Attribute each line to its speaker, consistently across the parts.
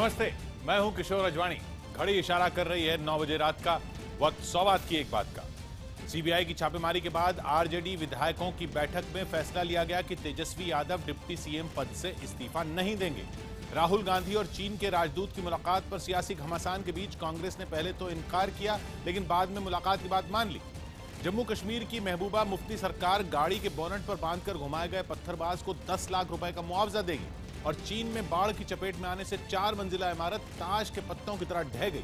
Speaker 1: नमस्ते, मैं हूं किशोर अजवाणी। घड़ी इशारा कर रही है 9 बजे रात का। वक्त 100 बात की एक बात का। सीबीआई की छापेमारी के बाद आरजेडी विधायकों की बैठक में फैसला लिया गया कि तेजस्वी यादव डिप्टी सीएम पद से इस्तीफा नहीं देंगे। राहुल गांधी और चीन के राजदूत की मुलाकात पर सियासी घमासान के बीच कांग्रेस ने पहले तो इनकार किया, लेकिन बाद में मुलाकात की बात मान ली। जम्मू कश्मीर की महबूबा मुफ्ती सरकार गाड़ी के बोनट पर बांधकर घुमाए गए पत्थरबाज को 10 लाख रुपए का मुआवजा देगी। और चीन में बाढ़ की चपेट में आने से 4 मंजिला इमारत ताश के पत्तों की तरह ढह गई।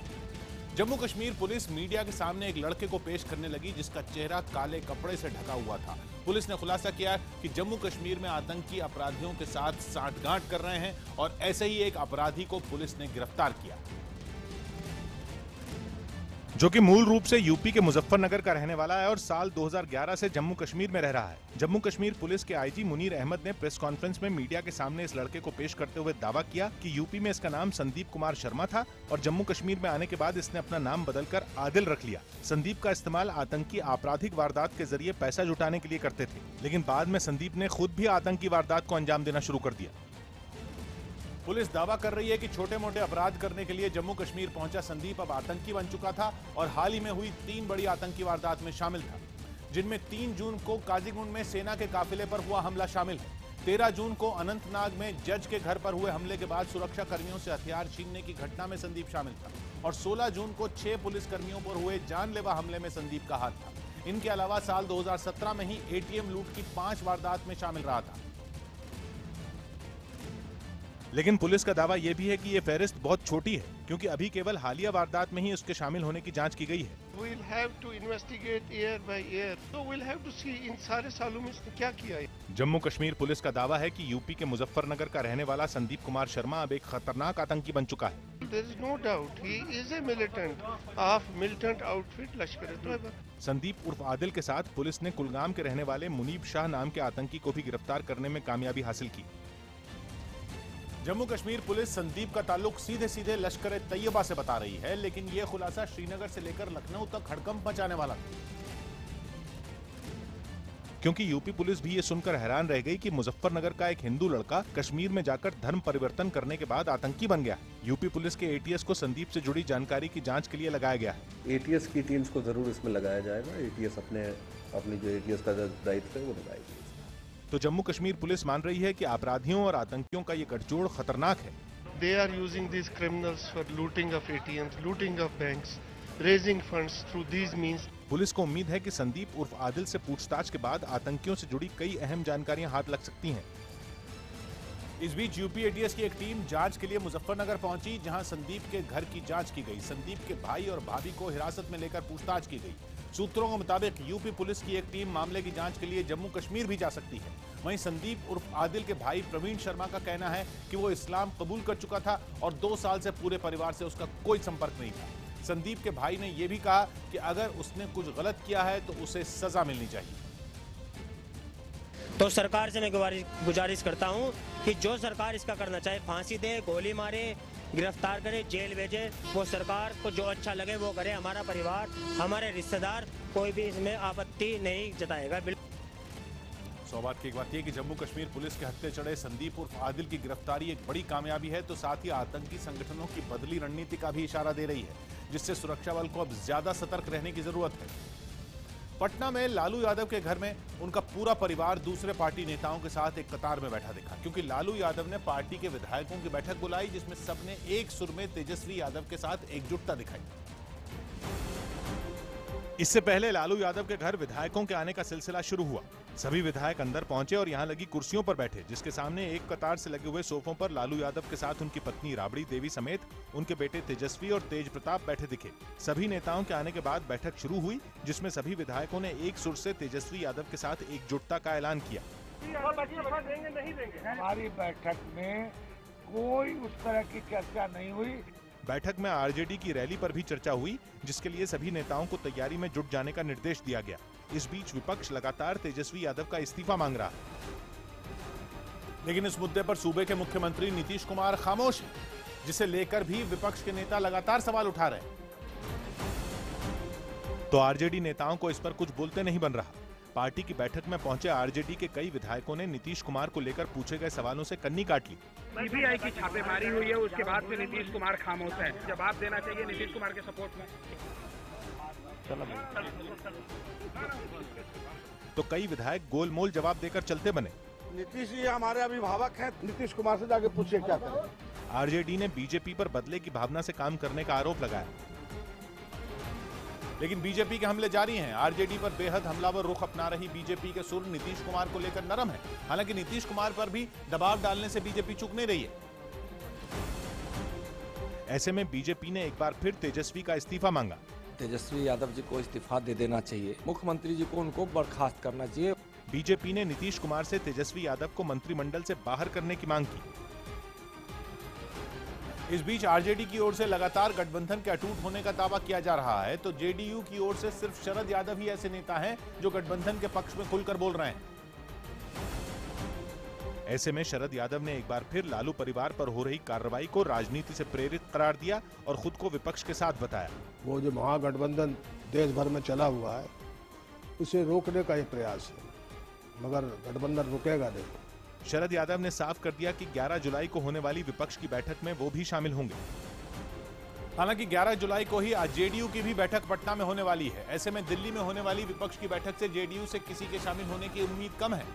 Speaker 1: जम्मू कश्मीर पुलिस मीडिया के सामने एक लड़के को पेश करने लगी जिसका चेहरा काले कपड़े से ढका हुआ था। पुलिस ने खुलासा किया कि जम्मू कश्मीर में आतंकी अपराधियों के साथ सांठगांठ कर रहे हैं और ऐसे ही एक अपराधी को पुलिस ने गिरफ्तार किया, जो कि मूल रूप से यूपी के मुजफ्फरनगर का रहने वाला है और साल 2011 से जम्मू कश्मीर में रह रहा है। जम्मू कश्मीर पुलिस के आईजी मुनीर अहमद ने प्रेस कॉन्फ्रेंस में मीडिया के सामने इस लड़के को पेश करते हुए दावा किया कि यूपी में इसका नाम संदीप कुमार शर्मा था और जम्मू कश्मीर में आने के बाद इसने अपना नाम बदलकर आदिल रख लिया। संदीप का इस्तेमाल आतंकी आपराधिक वारदात के जरिए पैसा जुटाने के लिए करते थे, लेकिन बाद में संदीप ने खुद भी आतंकी वारदात को अंजाम देना शुरू कर दिया। पुलिस दावा कर रही है कि छोटे मोटे अपराध करने के लिए जम्मू कश्मीर पहुंचा संदीप अब आतंकी बन चुका था और हाल ही में हुई 3 बड़ी आतंकी वारदात में शामिल था, जिनमें 3 जून को काजीगुंड में सेना के काफिले पर हुआ हमला शामिल है। 13 जून को अनंतनाग में जज के घर पर हुए हमले के बाद सुरक्षा कर्मियों से हथियार छीनने की घटना में संदीप शामिल था और 16 जून को 6 पुलिसकर्मियों पर हुए जानलेवा हमले में संदीप का हाथ था। इनके अलावा साल 2017 में ही एटीएम लूट की 5 वारदात में शामिल रहा था। लेकिन पुलिस का दावा यह भी है कि ये फहरिस्त बहुत छोटी है, क्योंकि अभी केवल हालिया वारदात में ही उसके शामिल होने की जांच की गई है।
Speaker 2: We'll have to investigate year by year. So we'll have to see इन सारे सालों में इसने क्या किया है।
Speaker 1: जम्मू कश्मीर पुलिस का दावा है कि यूपी के मुजफ्फरनगर का रहने वाला संदीप कुमार शर्मा अब एक खतरनाक आतंकी बन चुका है।
Speaker 2: There is no doubt he is a militant of militant outfit लश्कर-ए-तोयबा।
Speaker 1: Sandeep उर्फ आदिल के साथ पुलिस ने कुलगाम के रहने वाले मुनीब शाह नाम के आतंकी को भी गिरफ्तार करने में कामयाबी हासिल की। जम्मू कश्मीर पुलिस संदीप का ताल्लुक सीधे सीधे लश्कर-ए-तैयबा से बता रही है, लेकिन यह खुलासा श्रीनगर से लेकर लखनऊ तक हड़कंप मचाने वाला था, क्योंकि यूपी पुलिस भी ये सुनकर हैरान रह गई कि मुजफ्फरनगर का एक हिंदू लड़का कश्मीर में जाकर धर्म परिवर्तन करने के बाद आतंकी बन गया। यूपी पुलिस के एटीएस को संदीप से जुड़ी जानकारी की जांच के लिए लगाया गया है।
Speaker 3: एटीएस की टीम्स को जरूर इसमें लगाया जाएगा। एटीएस अपनी जो एटीएस का दायित्व है वो लगाएगी।
Speaker 1: तो जम्मू कश्मीर पुलिस मान रही है कि अपराधियों और आतंकियों का ये गठजोड़ खतरनाक है।
Speaker 2: They are using these criminals for looting of ATMs, looting of banks, raising funds through these means.
Speaker 1: Police को उम्मीद है कि संदीप उर्फ आदिल से पूछताछ के बाद आतंकियों से जुड़ी कई अहम जानकारियां हाथ लग सकती हैं। इस बीच यूपी एटीएस की एक टीम जांच के लिए मुजफ्फरनगर पहुंची, जहां संदीप के घर की जांच की गई। संदीप के भाई और भाभी को हिरासत में लेकर पूछताछ की गई। सूत्रों के मुताबिक यूपी पुलिस की एक टीम मामले की जांच के लिए जम्मू कश्मीर भी जा सकती है। वहीं संदीप उर्फ आदिल के भाई प्रवीण शर्मा का कहना है कि वो इस्लाम कबूल कर चुका था और 2 साल से पूरे परिवार से उसका कोई संपर्क नहीं था। संदीप के भाई ने यह भी कहा कि अगर उसने कुछ गलत किया है तो उसे सजा मिलनी चाहिए।
Speaker 4: तो सरकार से मैं गुजारिश करता हूं कि जो सरकार इसका करना चाहे, फांसी दे, गोली मारे, गिरफ्तार करे, जेल भेजे, वो सरकार को जो अच्छा लगे वो करे। हमारा परिवार, हमारे रिश्तेदार, कोई भी इसमें आपत्ति नहीं जताएगा।
Speaker 1: सौ बात की एक बात यह कि जम्मू कश्मीर पुलिस के हत्थे चढ़े संदीप उर्फ आदिल की गिरफ्तारी एक बड़ी कामयाबी है, तो साथ ही आतंकी संगठनों की बदली रणनीति का भी इशारा दे रही है, जिससे सुरक्षा बल को अब ज्यादा सतर्क रहने की जरूरत है। पटना में लालू यादव के घर में उनका पूरा परिवार दूसरे पार्टी नेताओं के साथ एक कतार में बैठा दिखा, क्योंकि लालू यादव ने पार्टी के विधायकों की बैठक बुलाई, जिसमें सबने एक सुर में तेजस्वी यादव के साथ एकजुटता दिखाई। इससे पहले लालू यादव के घर विधायकों के आने का सिलसिला शुरू हुआ। सभी विधायक अंदर पहुंचे और यहां लगी कुर्सियों पर बैठे, जिसके सामने एक कतार से लगे हुए सोफों पर लालू यादव के साथ उनकी पत्नी राबड़ी देवी समेत उनके बेटे तेजस्वी और तेज प्रताप बैठे दिखे। सभी नेताओं के आने के बाद बैठक शुरू हुई, जिसमें सभी विधायकों ने एक सुर से तेजस्वी यादव के साथ एकजुटता का ऐलान किया।
Speaker 5: हमारी बैठक में कोई उस तरह की चर्चा नहीं हुई।
Speaker 1: बैठक में आरजेडी की रैली पर भी चर्चा हुई, जिसके लिए सभी नेताओं को तैयारी में जुट जाने का निर्देश दिया गया। इस बीच विपक्ष लगातार तेजस्वी यादव का इस्तीफा मांग रहा है, लेकिन इस मुद्दे पर सूबे के मुख्यमंत्री नीतीश कुमार खामोश हैं, जिसे लेकर भी विपक्ष के नेता लगातार सवाल उठा रहे हैं। तो आरजेडी नेताओं को इस पर कुछ बोलते नहीं बन रहा। पार्टी की बैठक में पहुंचे आरजेडी के कई विधायकों ने नीतीश कुमार को लेकर पूछे गए सवालों से कन्नी काट ली।
Speaker 6: सीबीआई की छापेमारी हुई है, उसके बाद से नीतीश कुमार खामोश है। जवाब देना चाहिए नीतीश कुमार के सपोर्ट में।
Speaker 1: तो कई विधायक गोलमोल जवाब देकर चलते बने।
Speaker 5: नीतीश जी हमारे अभिभावक हैं, नीतीश कुमार से जाके पूछिए क्या करें।
Speaker 1: आरजेडी ने बीजेपी पर बदले की भावना से काम करने का आरोप लगाया, लेकिन बीजेपी के हमले जारी हैं। आरजेडी पर बेहद हमलावर रुख अपना रही बीजेपी के सुर नीतीश कुमार को लेकर नरम है। हालांकि नीतीश कुमार पर भी दबाव डालने से बीजेपी चूक नहीं रही है। ऐसे में बीजेपी ने एक बार फिर तेजस्वी का इस्तीफा मांगा।
Speaker 7: तेजस्वी यादव जी को इस्तीफा दे देना चाहिए, मुख्यमंत्री जी को उनको बर्खास्त करना चाहिए।
Speaker 1: बीजेपी ने नीतीश कुमार से तेजस्वी यादव को मंत्रिमंडल से बाहर करने की मांग की। इस बीच आरजेडी की ओर से लगातार गठबंधन के अटूट होने का दावा किया जा रहा है, तो जेडीयू की ओर से सिर्फ शरद यादव ही ऐसे नेता हैं जो गठबंधन के पक्ष में खुलकर बोल रहे हैं। ऐसे में शरद यादव ने एक बार फिर लालू परिवार पर हो रही कार्रवाई को राजनीति से प्रेरित करार दिया और खुद को विपक्ष के साथ बताया।
Speaker 5: वो जो महागठबंधन देश भर में चला हुआ है, उसे रोकने का एक प्रयास है, मगर गठबंधन रुकेगा नहीं।
Speaker 1: शरद यादव ने साफ कर दिया कि 11 जुलाई को होने वाली विपक्ष की बैठक में वो भी शामिल होंगे। हालांकि 11 जुलाई को ही आज जेडीयू की भी बैठक पटना में होने वाली है। ऐसे में दिल्ली में होने वाली विपक्ष की बैठक से जेडीयू से किसी के शामिल होने की उम्मीद कम है।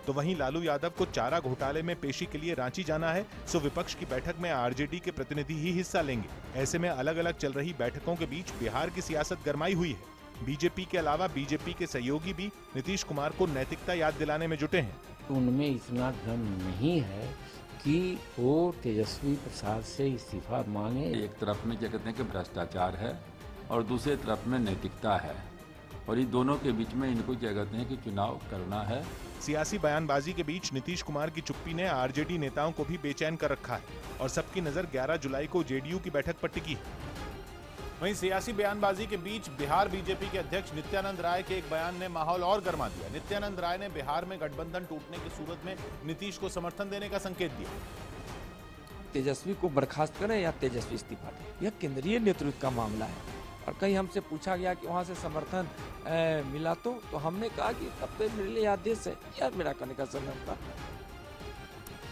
Speaker 1: तो वहीं लालू यादव को चारा घोटाले में पेशी के लिए रांची जाना है, सो विपक्ष की बैठक में आरजेडी के प्रतिनिधि ही हिस्सा लेंगे। ऐसे में अलग अलग चल रही बैठकों के बीच बिहार की सियासत गरमाई हुई है। बीजेपी के अलावा बीजेपी के सहयोगी भी नीतीश कुमार को नैतिकता याद दिलाने में जुटे हैं।
Speaker 8: उनमें इतना दम नहीं है कि वो तेजस्वी प्रसाद से इस्तीफा मांगे।
Speaker 9: एक तरफ में क्या कहते हैं कि भ्रष्टाचार है और दूसरे तरफ में नैतिकता है, और इन दोनों के बीच में इनको क्या कहते हैं कि चुनाव करना है।
Speaker 1: सियासी बयानबाजी के बीच नीतीश कुमार की चुप्पी ने आरजेडी नेताओं को भी बेचैन कर रखा है और सबकी नजर 11 जुलाई को जेडीयू की बैठक पर टिकी है। वहीं सियासी बयानबाजी के बीच बिहार बीजेपी के अध्यक्ष नित्यानंद राय के एक बयान ने माहौल और गर्मा दिया। नित्यानंद राय ने बिहार में गठबंधन टूटने की सूरत में नीतीश को समर्थन देने का संकेत दिया।
Speaker 7: तेजस्वी को बर्खास्त करें या तेजस्वी इस्तीफा दें, यह केंद्रीय नेतृत्व का मामला है। और कहीं हमसे पूछा गया कि वहां से समर्थन मिला तो हमने कहा कि तब तो मेरे लिए आदेश है, यार मेरा करने का समय था।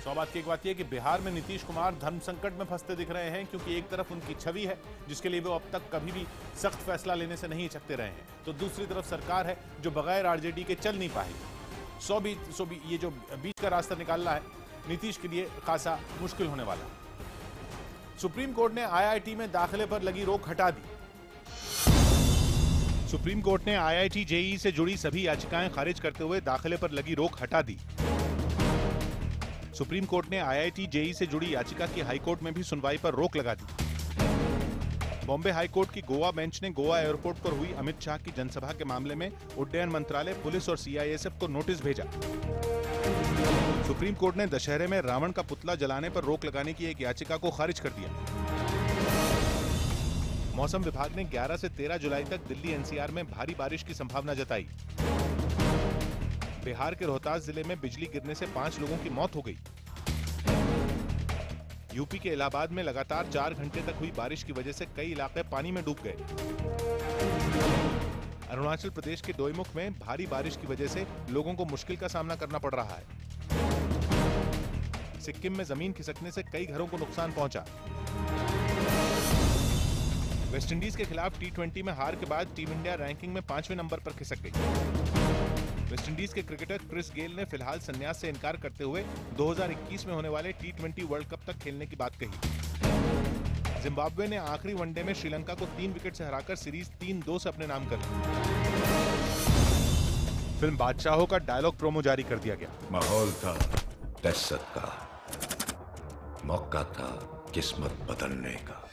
Speaker 1: बात की एक बात यह कि बिहार में नीतीश कुमार धर्म संकट में फंसते दिख रहे हैं, क्योंकि एक तरफ उनकी छवि है जिसके लिए वो अब तक कभी भी सख्त फैसला लेने से नहीं हिचकते रहे हैं, तो दूसरी तरफ सरकार है जो बगैर आरजेडी के चल नहीं पाएगी। सो भी ये जो बीच का रास्ता निकालना है नीतीश के लिए खासा मुश्किल होने वाला। सुप्रीम कोर्ट ने आईआईटी में दाखिले पर लगी रोक हटा दी। सुप्रीम कोर्ट ने आईआईटी जेईई से जुड़ी सभी याचिकाएं खारिज करते हुए दाखिले पर लगी रोक हटा दी। सुप्रीम कोर्ट ने आईआईटी जेईई से जुड़ी याचिका की हाईकोर्ट में भी सुनवाई पर रोक लगा दी। बॉम्बे हाईकोर्ट की गोवा बेंच ने गोवा एयरपोर्ट पर हुई अमित शाह की जनसभा के मामले में उड्डयन मंत्रालय, पुलिस और सीआईएसएफ को नोटिस भेजा। सुप्रीम कोर्ट ने दशहरे में रावण का पुतला जलाने पर रोक लगाने की एक याचिका को खारिज कर दिया। मौसम विभाग ने 11 से 13 जुलाई तक दिल्ली एनसीआर में भारी बारिश की संभावना जताई। बिहार के रोहतास जिले में बिजली गिरने से 5 लोगों की मौत हो गई। यूपी के इलाहाबाद में लगातार 4 घंटे तक हुई बारिश की वजह से कई इलाके पानी में डूब गए। अरुणाचल प्रदेश के दोईमुख में भारी बारिश की वजह से लोगों को मुश्किल का सामना करना पड़ रहा है। सिक्किम में जमीन खिसकने से कई घरों को नुकसान पहुंचा। वेस्टइंडीज के खिलाफ टी20 में हार के बाद टीम इंडिया रैंकिंग में 5वें नंबर पर खिसक गई। वेस्टइंडीज के क्रिकेटर क्रिस गेल ने फिलहाल संन्यास से इनकार करते हुए 2021 में होने वाले टी20 वर्ल्ड कप तक खेलने की बात कही। जिम्बाब्वे ने आखिरी वनडे में श्रीलंका को 3 विकेट से हराकर सीरीज 3-2 से अपने नाम कर ली। फिल्म बादशाहों का डायलॉग प्रोमो जारी कर दिया गया।
Speaker 10: माहौल था दहशत का, मौका था किस्मत बदलने का।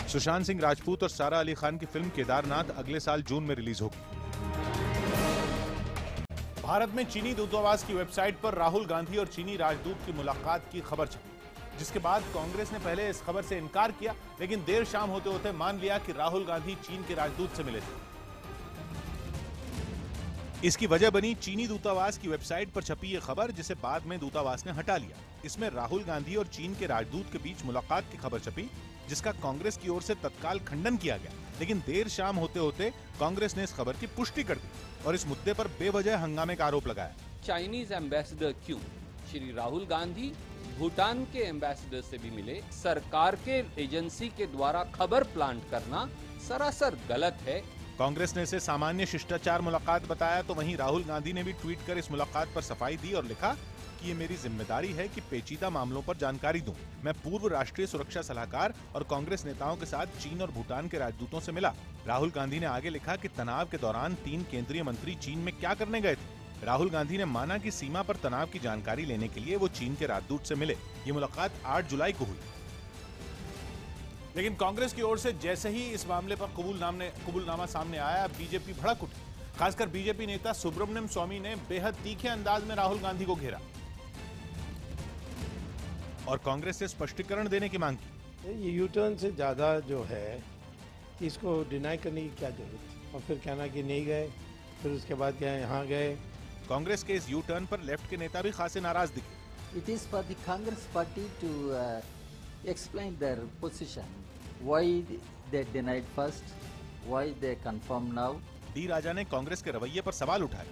Speaker 1: सुशांत सिंह राजपूत और सारा अली खान की फिल्म केदारनाथ अगले साल जून में रिलीज होगी। भारत में चीनी दूतावास की वेबसाइट पर राहुल गांधी और चीनी राजदूत की मुलाकात की खबर छपी, जिसके बाद कांग्रेस ने पहले इस खबर से इनकार किया, लेकिन देर शाम होते होते मान लिया कि राहुल गांधी चीन के राजदूत से मिले थे। इसकी वजह बनी चीनी दूतावास की वेबसाइट पर छपी यह खबर, जिसे बाद में दूतावास ने हटा लिया। इसमें राहुल गांधी और चीन के राजदूत के बीच मुलाकात की खबर छपी, जिसका कांग्रेस की ओर से तत्काल खंडन किया गया। लेकिन देर शाम होते होते कांग्रेस ने इस खबर की पुष्टि कर दी और इस मुद्दे पर बेवजह हंगामे का आरोप लगाया।
Speaker 11: चाइनीज एम्बेसडर क्यों? श्री राहुल गांधी भूटान के एम्बेसडर से भी मिले। सरकार के एजेंसी के द्वारा खबर प्लांट करना सरासर गलत है।
Speaker 1: कांग्रेस ने इसे सामान्य शिष्टाचार मुलाकात बताया, तो वहीं राहुल गांधी ने भी ट्वीट कर इस मुलाकात पर सफाई दी और लिखा कि ये मेरी जिम्मेदारी है कि पेचीदा मामलों पर जानकारी दूं। मैं पूर्व राष्ट्रीय सुरक्षा सलाहकार और कांग्रेस नेताओं के साथ चीन और भूटान के राजदूतों से मिला। राहुल गांधी ने आगे लिखा कि तनाव के दौरान 3 केंद्रीय मंत्री चीन में क्या करने गए थे। राहुल गांधी ने माना कि सीमा पर तनाव की जानकारी लेने के लिए वो चीन के राजदूत से मिले। ये मुलाकात 8 जुलाई को हुई। लेकिन कांग्रेस की ओर से जैसे ही इस मामले पर कबूलनामा सामने आया, बीजेपी भड़क उठी। खासकर बीजेपी नेता सुब्रमण्यम स्वामी ने बेहद तीखे अंदाज में राहुल गांधी को घेरा और कांग्रेस से स्पष्टीकरण देने की मांग की।
Speaker 12: ये यूटर्न से ज्यादा जो है इसको डिनाई करने की क्या जरूरत, और फिर कहना कि नहीं गए, फिर उसके बाद क्या यहाँ गए।
Speaker 1: कांग्रेस के इस यू टर्न पर लेफ्ट के नेता भी खासे नाराज दिखे।
Speaker 13: It is for the Congress party to explain their position. Why they denied first? Why they confirm now?
Speaker 1: D Raja ने कांग्रेस के रवैये पर सवाल उठाए।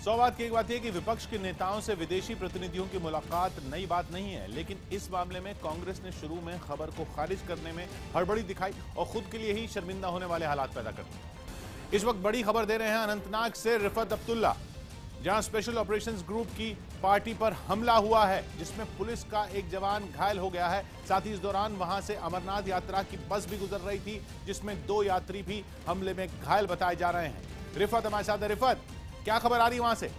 Speaker 1: 100 बात की एक बात यह कि विपक्ष के नेताओं से विदेशी प्रतिनिधियों की मुलाकात नई बात नहीं है, लेकिन इस मामले में कांग्रेस ने शुरू में खबर को खारिज करने में हड़बड़ी दिखाई और खुद के लिए ही शर्मिंदा होने वाले हालात पैदा कर दिए। इस वक्त बड़ी खबर दे रहे हैं अनंतनाग से रिफत अब्दुल्ला, जहां स्पेशल ऑपरेशंस ग्रुप की पार्टी पर हमला हुआ है, जिसमें पुलिस का एक जवान घायल हो गया है। साथ ही इस दौरान वहां से अमरनाथ यात्रा की बस भी गुजर रही थी, जिसमें 2 यात्री भी हमले में घायल बताए जा रहे हैं। रिफत हमारे साथ है। रिफत, क्या खबर आ रही है वहां से?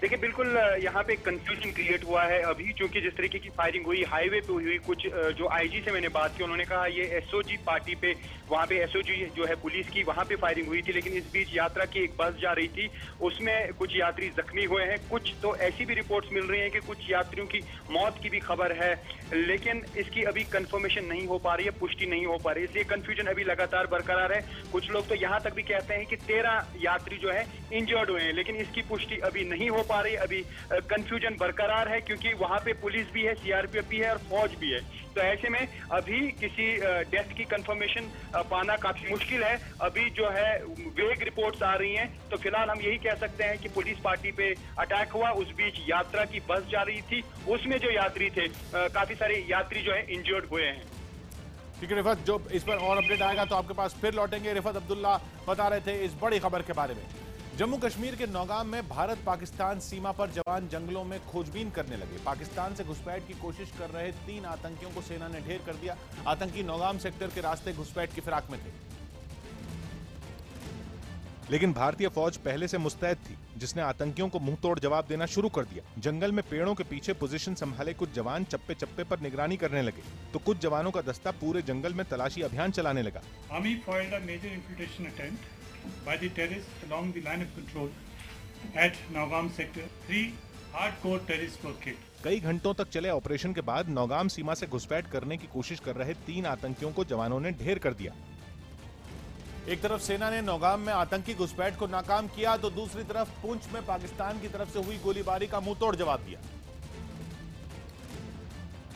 Speaker 6: देखिए, बिल्कुल यहाँ पे कंफ्यूजन क्रिएट हुआ है अभी, क्योंकि जिस तरीके की फायरिंग हुई हाईवे पे हुई। कुछ जो आईजी से मैंने बात की, उन्होंने कहा ये एसओजी पार्टी पे, वहाँ पे एसओजी जो है पुलिस की, वहाँ पे फायरिंग हुई थी। लेकिन इस बीच यात्रा की एक बस जा रही थी, उसमें कुछ यात्री जख्मी हुए हैं। कुछ तो ऐसी भी रिपोर्ट्स मिल रही हैं कि कुछ यात्रियों की मौत की भी खबर है, लेकिन इसकी अभी कंफर्मेशन नहीं हो पा रही है, पुष्टि नहीं हो पा रही है। इसलिए कंफ्यूजन अभी लगातार बरकरार है। कुछ लोग तो यहाँ तक भी कहते हैं कि 13 यात्री जो है इंजर्ड हुए हैं, लेकिन इसकी पुष्टि अभी नहीं हो पा रही। अभी कंफ्यूजन बरकरार है, क्योंकि वहां पे पुलिस भी है, सीआरपीएफ भी है और फौज भी है। तो ऐसे में अभी किसी डेथ की कंफर्मेशन पाना काफी मुश्किल है। अभी जो है वेग रिपोर्ट्स आ रही हैं, तो फिलहाल हम यही कह सकते हैं कि पुलिस पार्टी पे अटैक हुआ। उस बीच यात्रा की बस जा रही थी, उसमें जो यात्री थे, काफी सारे यात्री जो है इंजर्ड हुए हैं।
Speaker 1: ठीक है रिफत, जो इस पर और अपडेट आएगा तो आपके पास फिर लौटेंगे। रिफत अब्दुल्ला बता रहे थे इस बड़ी खबर के बारे में। जम्मू कश्मीर के नौगाम में भारत पाकिस्तान सीमा पर जवान जंगलों में खोजबीन करने लगे। पाकिस्तान से घुसपैठ की कोशिश कर रहे 3 आतंकियों को सेना ने ढेर कर दिया। आतंकी नौगाम सेक्टर के रास्ते घुसपैठ की फिराक में थे, लेकिन भारतीय फौज पहले से मुस्तैद थी, जिसने आतंकियों को मुंह तोड़ जवाब देना शुरू कर दिया। जंगल में पेड़ों के पीछे पोजीशन संभाले कुछ जवान चप्पे चप्पे पर निगरानी करने लगे, तो कुछ जवानों का दस्ता पूरे जंगल में तलाशी अभियान चलाने लगा।
Speaker 14: Army foiled a major infiltration attempt by the terrorists along the line of control at Naugam sector. 3 hardcore terrorists were killed.
Speaker 1: कई घंटों तक चले ऑपरेशन के बाद नौगाम सीमा से घुसपैठ करने की कोशिश कर रहे 3 आतंकियों को जवानों ने ढेर कर दिया। एक तरफ सेना ने नौगाम में आतंकी घुसपैठ को नाकाम किया, तो दूसरी तरफ पुंछ में पाकिस्तान की तरफ से हुई गोलीबारी का मुंहतोड़ जवाब दिया।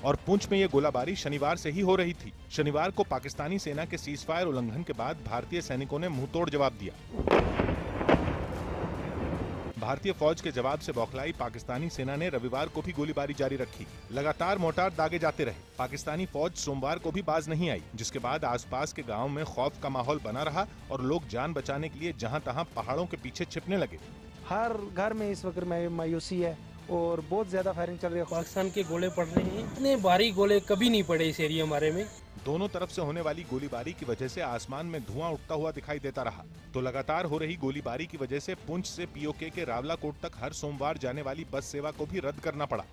Speaker 1: और पुंछ में यह गोलाबारी शनिवार से ही हो रही थी। शनिवार को पाकिस्तानी सेना के सीजफायर उल्लंघन के बाद भारतीय सैनिकों ने मुंहतोड़ जवाब दिया। भारतीय फौज के जवाब से बौखलाई पाकिस्तानी सेना ने रविवार को भी गोलीबारी जारी रखी। लगातार मोर्टार दागे जाते रहे। पाकिस्तानी फौज सोमवार को भी बाज नहीं आई, जिसके बाद आसपास के गांव में खौफ का माहौल बना रहा और लोग जान बचाने के लिए जहां तहां पहाड़ों के पीछे छिपने लगे।
Speaker 15: हर घर में इस वक्त मायूसी है और बहुत ज्यादा फायरिंग चल रही है।
Speaker 16: पाकिस्तान के गोले पड़ रहे हैं, इतने भारी गोले कभी नहीं पड़े इस एरिया हमारे में।
Speaker 1: दोनों तरफ से होने वाली गोलीबारी की वजह से आसमान में धुआं उठता हुआ दिखाई देता रहा। तो लगातार हो रही गोलीबारी की वजह से पुंछ से पीओके के रावलाकोट तक हर सोमवार जाने वाली बस सेवा को भी रद्द करना पड़ा।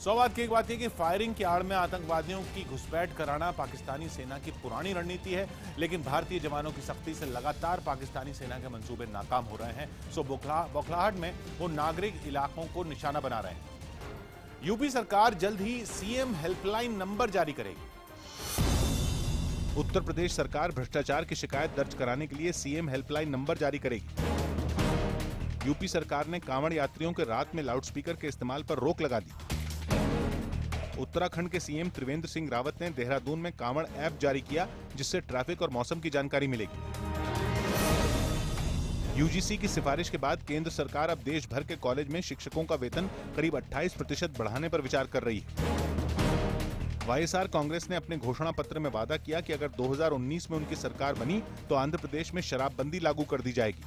Speaker 1: 100 बात की एक बात है कि फायरिंग की आड़ में आतंकवादियों की घुसपैठ कराना पाकिस्तानी सेना की पुरानी रणनीति है, लेकिन भारतीय जवानों की सख्ती से लगातार पाकिस्तानी सेना के मंसूबे नाकाम हो रहे हैं। सो बौखलाहट में वो नागरिक इलाकों को निशाना बना रहे हैं। यूपी सरकार जल्द ही सीएम हेल्पलाइन नंबर जारी करेगी। उत्तर प्रदेश सरकार भ्रष्टाचार की शिकायत दर्ज कराने के लिए सीएम हेल्पलाइन नंबर जारी करेगी। यूपी सरकार ने कांवड़ यात्रियों के रात में लाउडस्पीकर के इस्तेमाल पर रोक लगा दी। उत्तराखंड के सीएम त्रिवेंद्र सिंह रावत ने देहरादून में कांवड़ ऐप जारी किया, जिससे ट्रैफिक और मौसम की जानकारी मिलेगी। यूजीसी की सिफारिश के बाद केंद्र सरकार अब देश भर के कॉलेज में शिक्षकों का वेतन करीब 28% बढ़ाने पर विचार कर रही है। वाईएसआर कांग्रेस ने अपने घोषणा पत्र में वादा किया कि अगर 2019 में उनकी सरकार बनी तो आंध्र प्रदेश में शराबबंदी लागू कर दी जाएगी।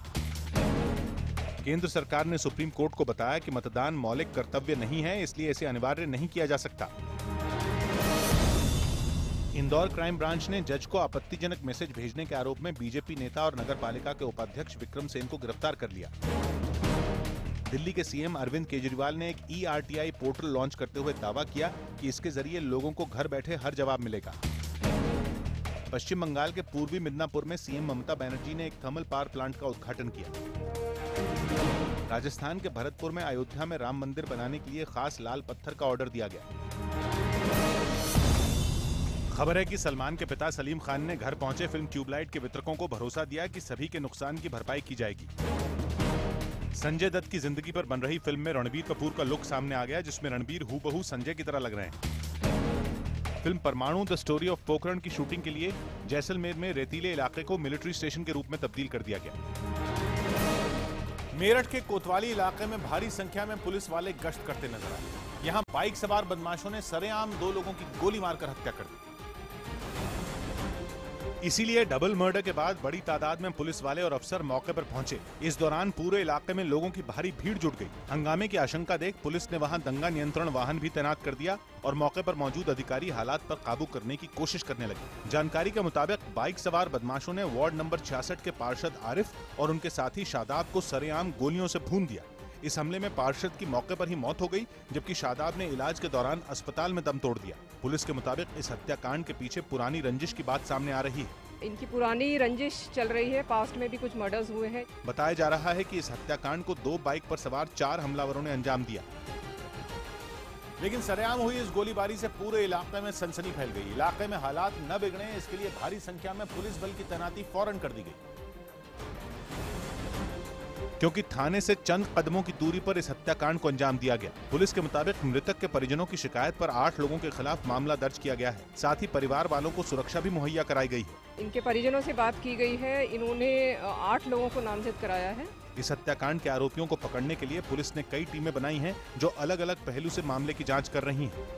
Speaker 1: केंद्र सरकार ने सुप्रीम कोर्ट को बताया कि मतदान मौलिक कर्तव्य नहीं है, इसलिए इसे अनिवार्य नहीं किया जा सकता। इंदौर क्राइम ब्रांच ने जज को आपत्तिजनक मैसेज भेजने के आरोप में बीजेपी नेता और नगरपालिका के उपाध्यक्ष विक्रम सेन को गिरफ्तार कर लिया। दिल्ली के सीएम अरविंद केजरीवाल ने एक ERTI पोर्टल लॉन्च करते हुए दावा किया कि इसके जरिए लोगों को घर बैठे हर जवाब मिलेगा। पश्चिम बंगाल के पूर्वी मिदनापुर में सीएम ममता बनर्जी ने एक थर्मल पावर प्लांट का उद्घाटन किया। राजस्थान के भरतपुर में अयोध्या में राम मंदिर बनाने के लिए खास लाल पत्थर का ऑर्डर दिया गया। खबर है कि सलमान के पिता सलीम खान ने घर पहुंचे फिल्म ट्यूबलाइट के वितरकों को भरोसा दिया कि सभी के नुकसान की भरपाई की जाएगी। संजय दत्त की जिंदगी पर बन रही फिल्म में रणबीर कपूर का लुक सामने आ गया, जिसमें रणबीर हूबहू संजय की तरह लग रहे हैं। फिल्म परमाणु द स्टोरी ऑफ पोखरण की शूटिंग के लिए जैसलमेर में रेतीले इलाके को मिलिट्री स्टेशन के रूप में तब्दील कर दिया गया। मेरठ के कोतवाली इलाके में भारी संख्या में पुलिस वाले गश्त करते नजर आए। यहां बाइक सवार बदमाशों ने सरेआम 2 लोगों की गोली मारकर हत्या कर दी। इसीलिए डबल मर्डर के बाद बड़ी तादाद में पुलिस वाले और अफसर मौके पर पहुंचे। इस दौरान पूरे इलाके में लोगों की भारी भीड़ जुट गई। हंगामे की आशंका देख पुलिस ने वहां दंगा नियंत्रण वाहन भी तैनात कर दिया और मौके पर मौजूद अधिकारी हालात पर काबू करने की कोशिश करने लगे। जानकारी के मुताबिक बाइक सवार बदमाशों ने वार्ड नंबर 66 के पार्षद आरिफ और उनके साथी शादाब को सरेआम गोलियों से भून दिया। इस हमले में पार्षद की मौके पर ही मौत हो गई, जबकि शादाब ने इलाज के दौरान अस्पताल में दम तोड़ दिया। पुलिस के मुताबिक इस हत्याकांड के पीछे पुरानी रंजिश की बात सामने आ रही है।
Speaker 17: इनकी पुरानी रंजिश चल रही है, पास्ट में भी कुछ मर्डर्स हुए हैं।
Speaker 1: बताया जा रहा है कि इस हत्याकांड को 2 बाइक पर सवार 4 हमलावरों ने अंजाम दिया। लेकिन सरेआम हुई इस गोलीबारी से पूरे इलाके में सनसनी फैल गई। इलाके में हालात न बिगड़े, इसके लिए भारी संख्या में पुलिस बल की तैनाती फौरन कर दी गई, क्योंकि थाने से चंद कदमों की दूरी पर इस हत्याकांड को अंजाम दिया गया। पुलिस के मुताबिक मृतक के परिजनों की शिकायत पर 8 लोगों के खिलाफ मामला दर्ज किया गया है। साथ ही परिवार वालों को सुरक्षा भी मुहैया कराई गई है।
Speaker 17: इनके परिजनों से बात की गई है, इन्होंने 8 लोगों को नामजद कराया है।
Speaker 1: इस हत्याकांड के आरोपियों को पकड़ने के लिए पुलिस ने कई टीमें बनाई हैं, जो अलग अलग पहलू से मामले की जाँच कर रही हैं।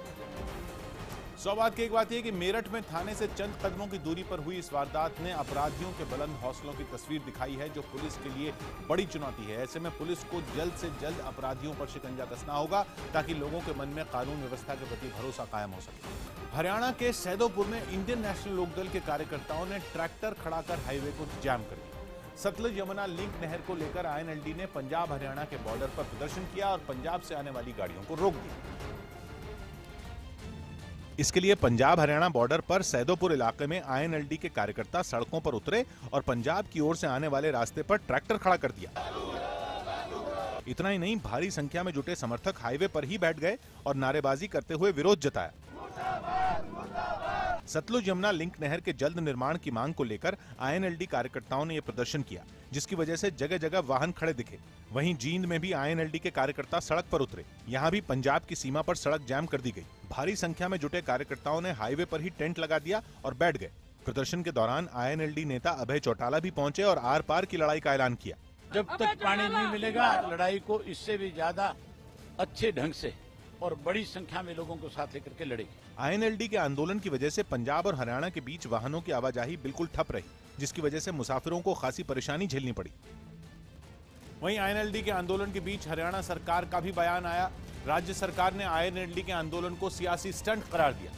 Speaker 1: सौभाग्य की एक बात यह कि मेरठ में थाने से चंद कदमों की दूरी पर हुई इस वारदात ने अपराधियों के बुलंद हौसलों की तस्वीर दिखाई है, जो पुलिस के लिए बड़ी चुनौती है। ऐसे में पुलिस को जल्द से जल्द अपराधियों पर शिकंजा कसना होगा, ताकि लोगों के मन में कानून व्यवस्था के प्रति भरोसा कायम हो सके। हरियाणा के सैदोपुर में इंडियन नेशनल लोकदल के कार्यकर्ताओं ने ट्रैक्टर खड़ा कर हाईवे को जाम कर दिया। सतलुज यमुना लिंक नहर को लेकर INLD ने पंजाब हरियाणा के बॉर्डर पर प्रदर्शन किया और पंजाब से आने वाली गाड़ियों को रोक दिया। इसके लिए पंजाब हरियाणा बॉर्डर पर सैदोपुर इलाके में INLD के कार्यकर्ता सड़कों पर उतरे और पंजाब की ओर से आने वाले रास्ते पर ट्रैक्टर खड़ा कर दिया। इतना ही नहीं, भारी संख्या में जुटे समर्थक हाईवे पर ही बैठ गए और नारेबाजी करते हुए विरोध जताया। सतलुज यमुना लिंक नहर के जल्द निर्माण की मांग को लेकर INLD कार्यकर्ताओं ने यह प्रदर्शन किया, जिसकी वजह से जगह जगह वाहन खड़े दिखे। वहीं जींद में भी INLD के कार्यकर्ता सड़क पर उतरे। यहां भी पंजाब की सीमा पर सड़क जाम कर दी गई। भारी संख्या में जुटे कार्यकर्ताओं ने हाईवे पर ही टेंट लगा दिया और बैठ गए। प्रदर्शन के दौरान INLD नेता अभय चौटाला भी पहुंचे और आर पार की लड़ाई का ऐलान किया।
Speaker 18: जब तक पानी नहीं मिलेगा, लड़ाई को इससे भी ज्यादा अच्छे ढंग से और बड़ी संख्या में लोगों को साथ लेकर के लड़ेगी।
Speaker 1: INLD के आंदोलन की वजह से पंजाब और हरियाणा के बीच वाहनों की आवाजाही बिल्कुल ठप रही, जिसकी वजह से मुसाफिरों को खासी परेशानी झेलनी पड़ी। वहीं INLD के आंदोलन के बीच हरियाणा सरकार का भी बयान आया। राज्य सरकार ने INLD के आंदोलन को सियासी स्टंट करार दिया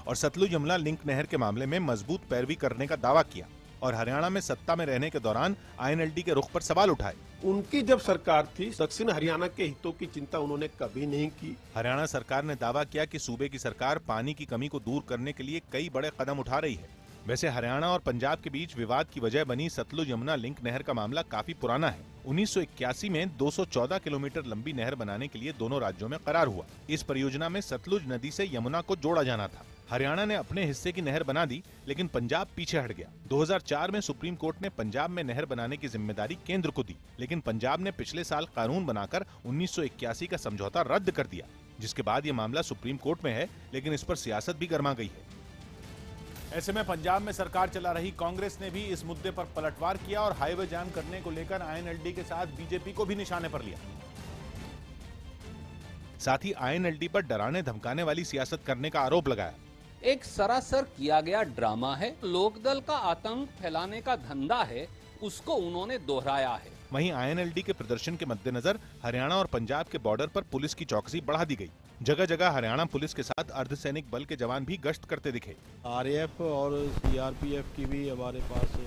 Speaker 1: और सतलुज यमुना लिंक नहर के मामले में मजबूत पैरवी करने का दावा किया और हरियाणा में सत्ता में रहने के दौरान INLD के रुख पर सवाल उठाए।
Speaker 19: उनकी जब सरकार थी, दक्षिण हरियाणा के हितों की चिंता उन्होंने कभी नहीं की।
Speaker 1: हरियाणा सरकार ने दावा किया कि सूबे की सरकार पानी की कमी को दूर करने के लिए कई बड़े कदम उठा रही है। वैसे हरियाणा और पंजाब के बीच विवाद की वजह बनी सतलुज यमुना लिंक नहर का मामला काफी पुराना है। 1981 में 214 किलोमीटर लंबी नहर बनाने के लिए दोनों राज्यों में करार हुआ। इस परियोजना में सतलुज नदी से यमुना को जोड़ा जाना था। हरियाणा ने अपने हिस्से की नहर बना दी, लेकिन पंजाब पीछे हट गया। 2004 में सुप्रीम कोर्ट ने पंजाब में नहर बनाने की जिम्मेदारी केंद्र को दी, लेकिन पंजाब ने पिछले साल कानून बनाकर 1981 का समझौता रद्द कर दिया। जिसके बाद ये मामला सुप्रीम कोर्ट में है, लेकिन इस पर सियासत भी गर्मा गई है। ऐसे में पंजाब में सरकार चला रही कांग्रेस ने भी इस मुद्दे पर पलटवार किया और हाईवे जाम करने को लेकर आईएनएलडी के साथ बीजेपी को भी निशाने पर लिया। साथ ही आईएनएलडी पर डराने धमकाने वाली सियासत करने का आरोप लगाया।
Speaker 11: एक सरासर किया गया ड्रामा है, लोकदल का आतंक फैलाने का धंधा है, उसको उन्होंने दोहराया है।
Speaker 1: वहीं आईएनएलडी के प्रदर्शन के मद्देनजर हरियाणा और पंजाब के बॉर्डर पर पुलिस की चौकसी बढ़ा दी गई। जगह जगह हरियाणा पुलिस के साथ अर्धसैनिक बल के जवान भी गश्त करते दिखे।
Speaker 20: आरएएफ और सीआरपीएफ की भी हमारे पास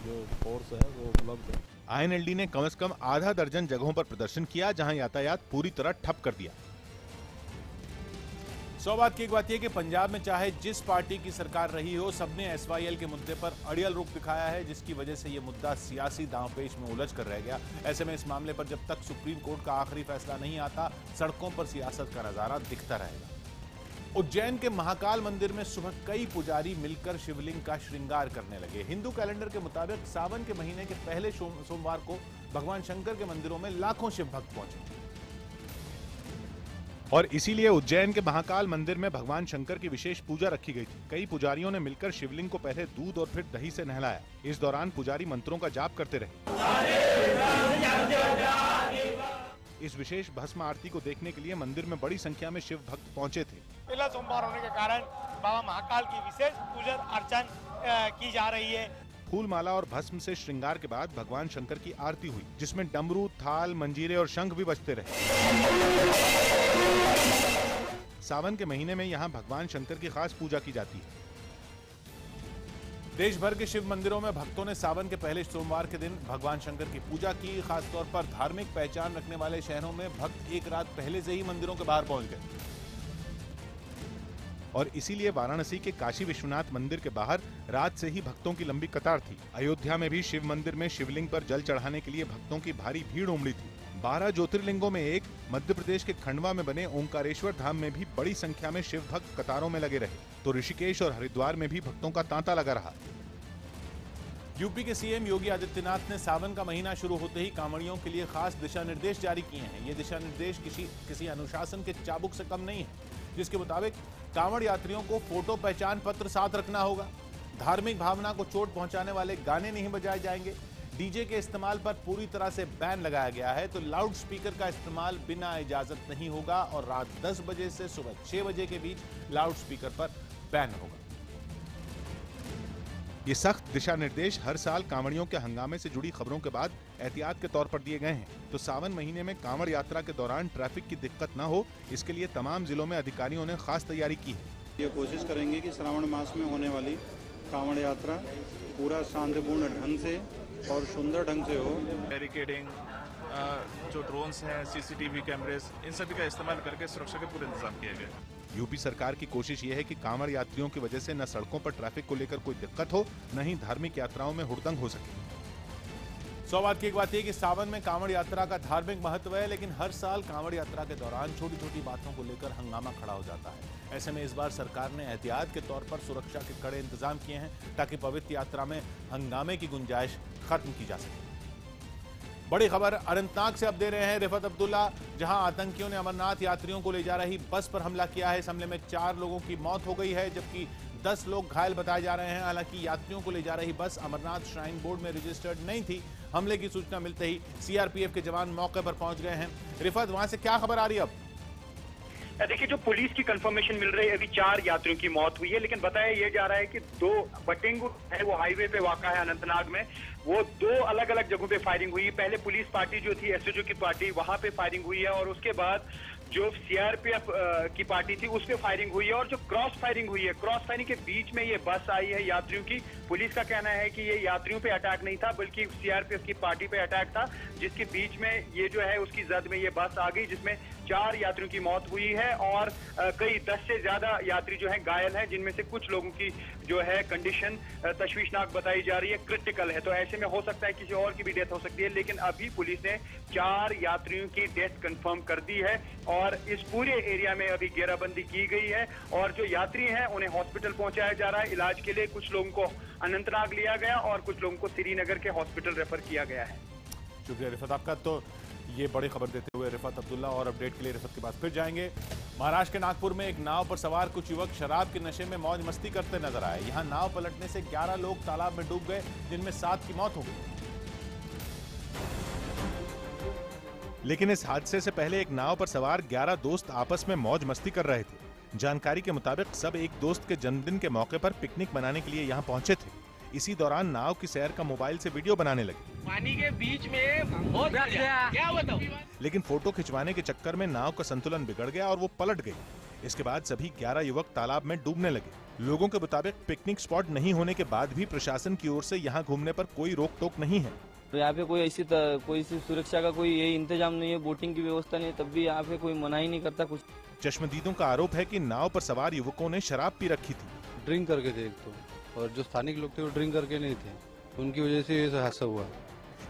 Speaker 20: जो फोर्स है वो उपलब्ध है।
Speaker 1: आईएनएलडी ने कम से कम आधा दर्जन जगहों पर प्रदर्शन किया, जहां यातायात पूरी तरह ठप कर दिया। सौभाग्य की एक बात यह कि पंजाब में चाहे जिस पार्टी की सरकार रही हो, सबने एसवाईएल के मुद्दे पर अड़ियल रुख दिखाया है, जिसकी वजह से यह मुद्दा सियासी दांवपेच में उलझ कर रह गया। ऐसे में इस मामले पर जब तक सुप्रीम कोर्ट का आखिरी फैसला नहीं आता, सड़कों पर सियासत का नजारा दिखता रहेगा। उज्जैन के महाकाल मंदिर में सुबह कई पुजारी मिलकर शिवलिंग का श्रृंगार करने लगे। हिंदू कैलेंडर के मुताबिक सावन के महीने के पहले सोमवार को भगवान शंकर के मंदिरों में लाखों शिव भक्त पहुंचे और इसीलिए उज्जैन के महाकाल मंदिर में भगवान शंकर की विशेष पूजा रखी गई थी। कई पुजारियों ने मिलकर शिवलिंग को पहले दूध और फिर दही से नहलाया। इस दौरान पुजारी मंत्रों का जाप करते रहे। इस विशेष भस्म आरती को देखने के लिए मंदिर में बड़ी संख्या में शिव भक्त पहुंचे थे।
Speaker 21: पहला सोमवार होने के कारण बाबा महाकाल की विशेष पूजा अर्चन की जा रही है।
Speaker 1: फूल माला और भस्म से श्रृंगार के बाद भगवान शंकर की आरती हुई, जिसमें डमरू, थाल, मंजीरे और शंख भी बजते रहे। सावन के महीने में यहाँ भगवान शंकर की खास पूजा की जाती है। देश भर के शिव मंदिरों में भक्तों ने सावन के पहले सोमवार के दिन भगवान शंकर की पूजा की। खासतौर पर धार्मिक पहचान रखने वाले शहरों में भक्त एक रात पहले से ही मंदिरों के बाहर पहुंच गए और इसीलिए वाराणसी के काशी विश्वनाथ मंदिर के बाहर रात से ही भक्तों की लंबी कतार थी। अयोध्या में भी शिव मंदिर में शिवलिंग पर जल चढ़ाने के लिए भक्तों की भारी भीड़ उमड़ी थी। 12 ज्योतिर्लिंगों में एक मध्य प्रदेश के खंडवा में बने ओंकारेश्वर धाम में भी बड़ी संख्या में शिव भक्त कतारों में लगे रहे, तो ऋषिकेश और हरिद्वार में भी भक्तों का तांता लगा रहा। यूपी के सीएम योगी आदित्यनाथ ने सावन का महीना शुरू होते ही कांवड़ियों के लिए खास दिशा निर्देश जारी किए हैं। ये दिशा निर्देश किसी अनुशासन के चाबुक से कम नहीं है, जिसके मुताबिक कांवड़ यात्रियों को फोटो पहचान पत्र साथ रखना होगा। धार्मिक भावना को चोट पहुंचाने वाले गाने नहीं बजाए जाएंगे। डीजे के इस्तेमाल पर पूरी तरह से बैन लगाया गया है, तो लाउड स्पीकर का इस्तेमाल बिना इजाजत नहीं होगा और रात 10 बजे से सुबह 6 बजे के बीच लाउड स्पीकर पर बैन होगा। ये सख्त दिशा निर्देश हर साल कांवड़ियों के हंगामे से जुड़ी खबरों के बाद एहतियात के तौर पर दिए गए हैं, तो सावन महीने में कांवड़ यात्रा के दौरान ट्रैफिक की दिक्कत न हो, इसके लिए तमाम जिलों में अधिकारियों ने खास तैयारी की है।
Speaker 22: ये कोशिश करेंगे कि श्रावण मास में होने वाली कांवड़ यात्रा पूरा शांतिपूर्ण ढंग से और सुंदर ढंग से हो।
Speaker 23: बैरिकेडिंग, जो ड्रोन्स हैं, सीसीटीवी कैमरेस, इन सभी का इस्तेमाल करके सुरक्षा के पूरे इंतजाम किए गए।
Speaker 1: यूपी सरकार की कोशिश ये है कि कांवड़ यात्रियों की वजह से न सड़कों पर ट्रैफिक को लेकर कोई दिक्कत हो, न ही धार्मिक यात्राओं में हुड़दंग हो सके। सौभाग्य की एक बात यह कि सावन में कांवड़ यात्रा का धार्मिक महत्व है, लेकिन हर साल कांवड़ यात्रा के दौरान छोटी छोटी बातों को लेकर हंगामा खड़ा हो जाता है। ऐसे में इस बार सरकार ने एहतियात के तौर पर सुरक्षा के कड़े इंतजाम किए हैं, ताकि पवित्र यात्रा में हंगामे की गुंजाइश खत्म की जा सके। बड़ी खबर अनंतनाग से अब दे रहे हैं रिफत अब्दुल्ला, जहां आतंकियों ने अमरनाथ यात्रियों को ले जा रही बस पर हमला किया है। इस हमले में 4 लोगों की मौत हो गई है, जबकि 10 लोग घायल बताए जा रहे हैं। हालांकि यात्रियों को ले जा रही बस अमरनाथ श्राइन बोर्ड में रजिस्टर्ड नहीं थी। हमले की सूचना मिलते ही सीआरपीएफ के जवान मौके पर पहुंच गए हैं। रिफत, वहां से क्या खबर आ रही है अब?
Speaker 6: देखिए, जो पुलिस की कंफर्मेशन मिल रही है, अभी 4 यात्रियों की मौत हुई है, लेकिन बताया यह जा रहा है कि 2 बटिंगु है, वो हाईवे पे वाक़ा है अनंतनाग में, वो 2 अलग अलग जगहों पे फायरिंग हुई। पहले पुलिस पार्टी जो थी, एसओजी की पार्टी, वहां पे फायरिंग हुई है और उसके बाद जो सीआरपीएफ की पार्टी थी उस पे फायरिंग हुई है और जो क्रॉस फायरिंग हुई है, क्रॉस फायरिंग के बीच में ये बस आई है यात्रियों की। पुलिस का कहना है कि ये यात्रियों पे अटैक नहीं था, बल्कि सीआरपीएफ की पार्टी पे अटैक था, जिसके बीच में ये जो है उसकी जद में ये बस आ गई, जिसमें 4 यात्रियों की मौत हुई है और कई 10 से ज्यादा यात्री जो है घायल हैं, जिनमें से कुछ लोगों की जो है कंडीशन तशवीशनाक बताई जा रही है, क्रिटिकल है। तो ऐसे में हो सकता है किसी और की भी डेथ हो सकती है, लेकिन अभी पुलिस ने 4 यात्रियों की डेथ कंफर्म कर दी है और इस पूरे एरिया में अभी घेराबंदी की गई है और जो यात्री हैं उन्हें हॉस्पिटल पहुंचाया जा रहा है इलाज के लिए। कुछ लोगों को अनंतनाग लिया गया और कुछ लोगों को श्रीनगर के हॉस्पिटल रेफर किया गया है।
Speaker 1: शुक्रिया रिफत आपका। तो ये बड़ी खबर देते हुए रिफत अब्दुल्ला, और अपडेट के लिए रिफत के पास फिर जाएंगे। महाराष्ट्र के नागपुर में एक नाव पर सवार कुछ युवक शराब के नशे में मौज मस्ती करते नजर आए। यहां नाव पलटने से 11 लोग तालाब में डूब गए, जिनमें 7 की मौत हो गई। लेकिन इस हादसे से पहले एक नाव पर सवार 11 दोस्त आपस में मौज मस्ती कर रहे थे। जानकारी के मुताबिक सब एक दोस्त के जन्मदिन के मौके पर पिकनिक मनाने के लिए यहां पहुंचे थे। इसी दौरान नाव की सैर का मोबाइल से वीडियो बनाने लगे।
Speaker 21: पानी के बीच में बहुत क्या बताऊं।
Speaker 1: लेकिन फोटो खिंचवाने के चक्कर में नाव का संतुलन बिगड़ गया और वो पलट गई। इसके बाद सभी 11 युवक तालाब में डूबने लगे। लोगों के मुताबिक पिकनिक स्पॉट नहीं होने के बाद भी प्रशासन की ओर से यहाँ घूमने पर कोई रोक टोक नहीं है।
Speaker 2: तो यहाँ पे कोई ऐसी सुरक्षा का कोई ये इंतजाम नहीं है, बोटिंग की व्यवस्था नहीं है, तब भी यहाँ पे कोई मना ही नहीं करता कुछ।
Speaker 1: चश्मदीदों का आरोप है कि नाव पर सवार युवकों ने शराब पी रखी थी।
Speaker 3: ड्रिंक करके थे एक तो, और जो स्थानिक लोग थे वो ड्रिंक करके नहीं थे, उनकी वजह से ये हादसा हुआ।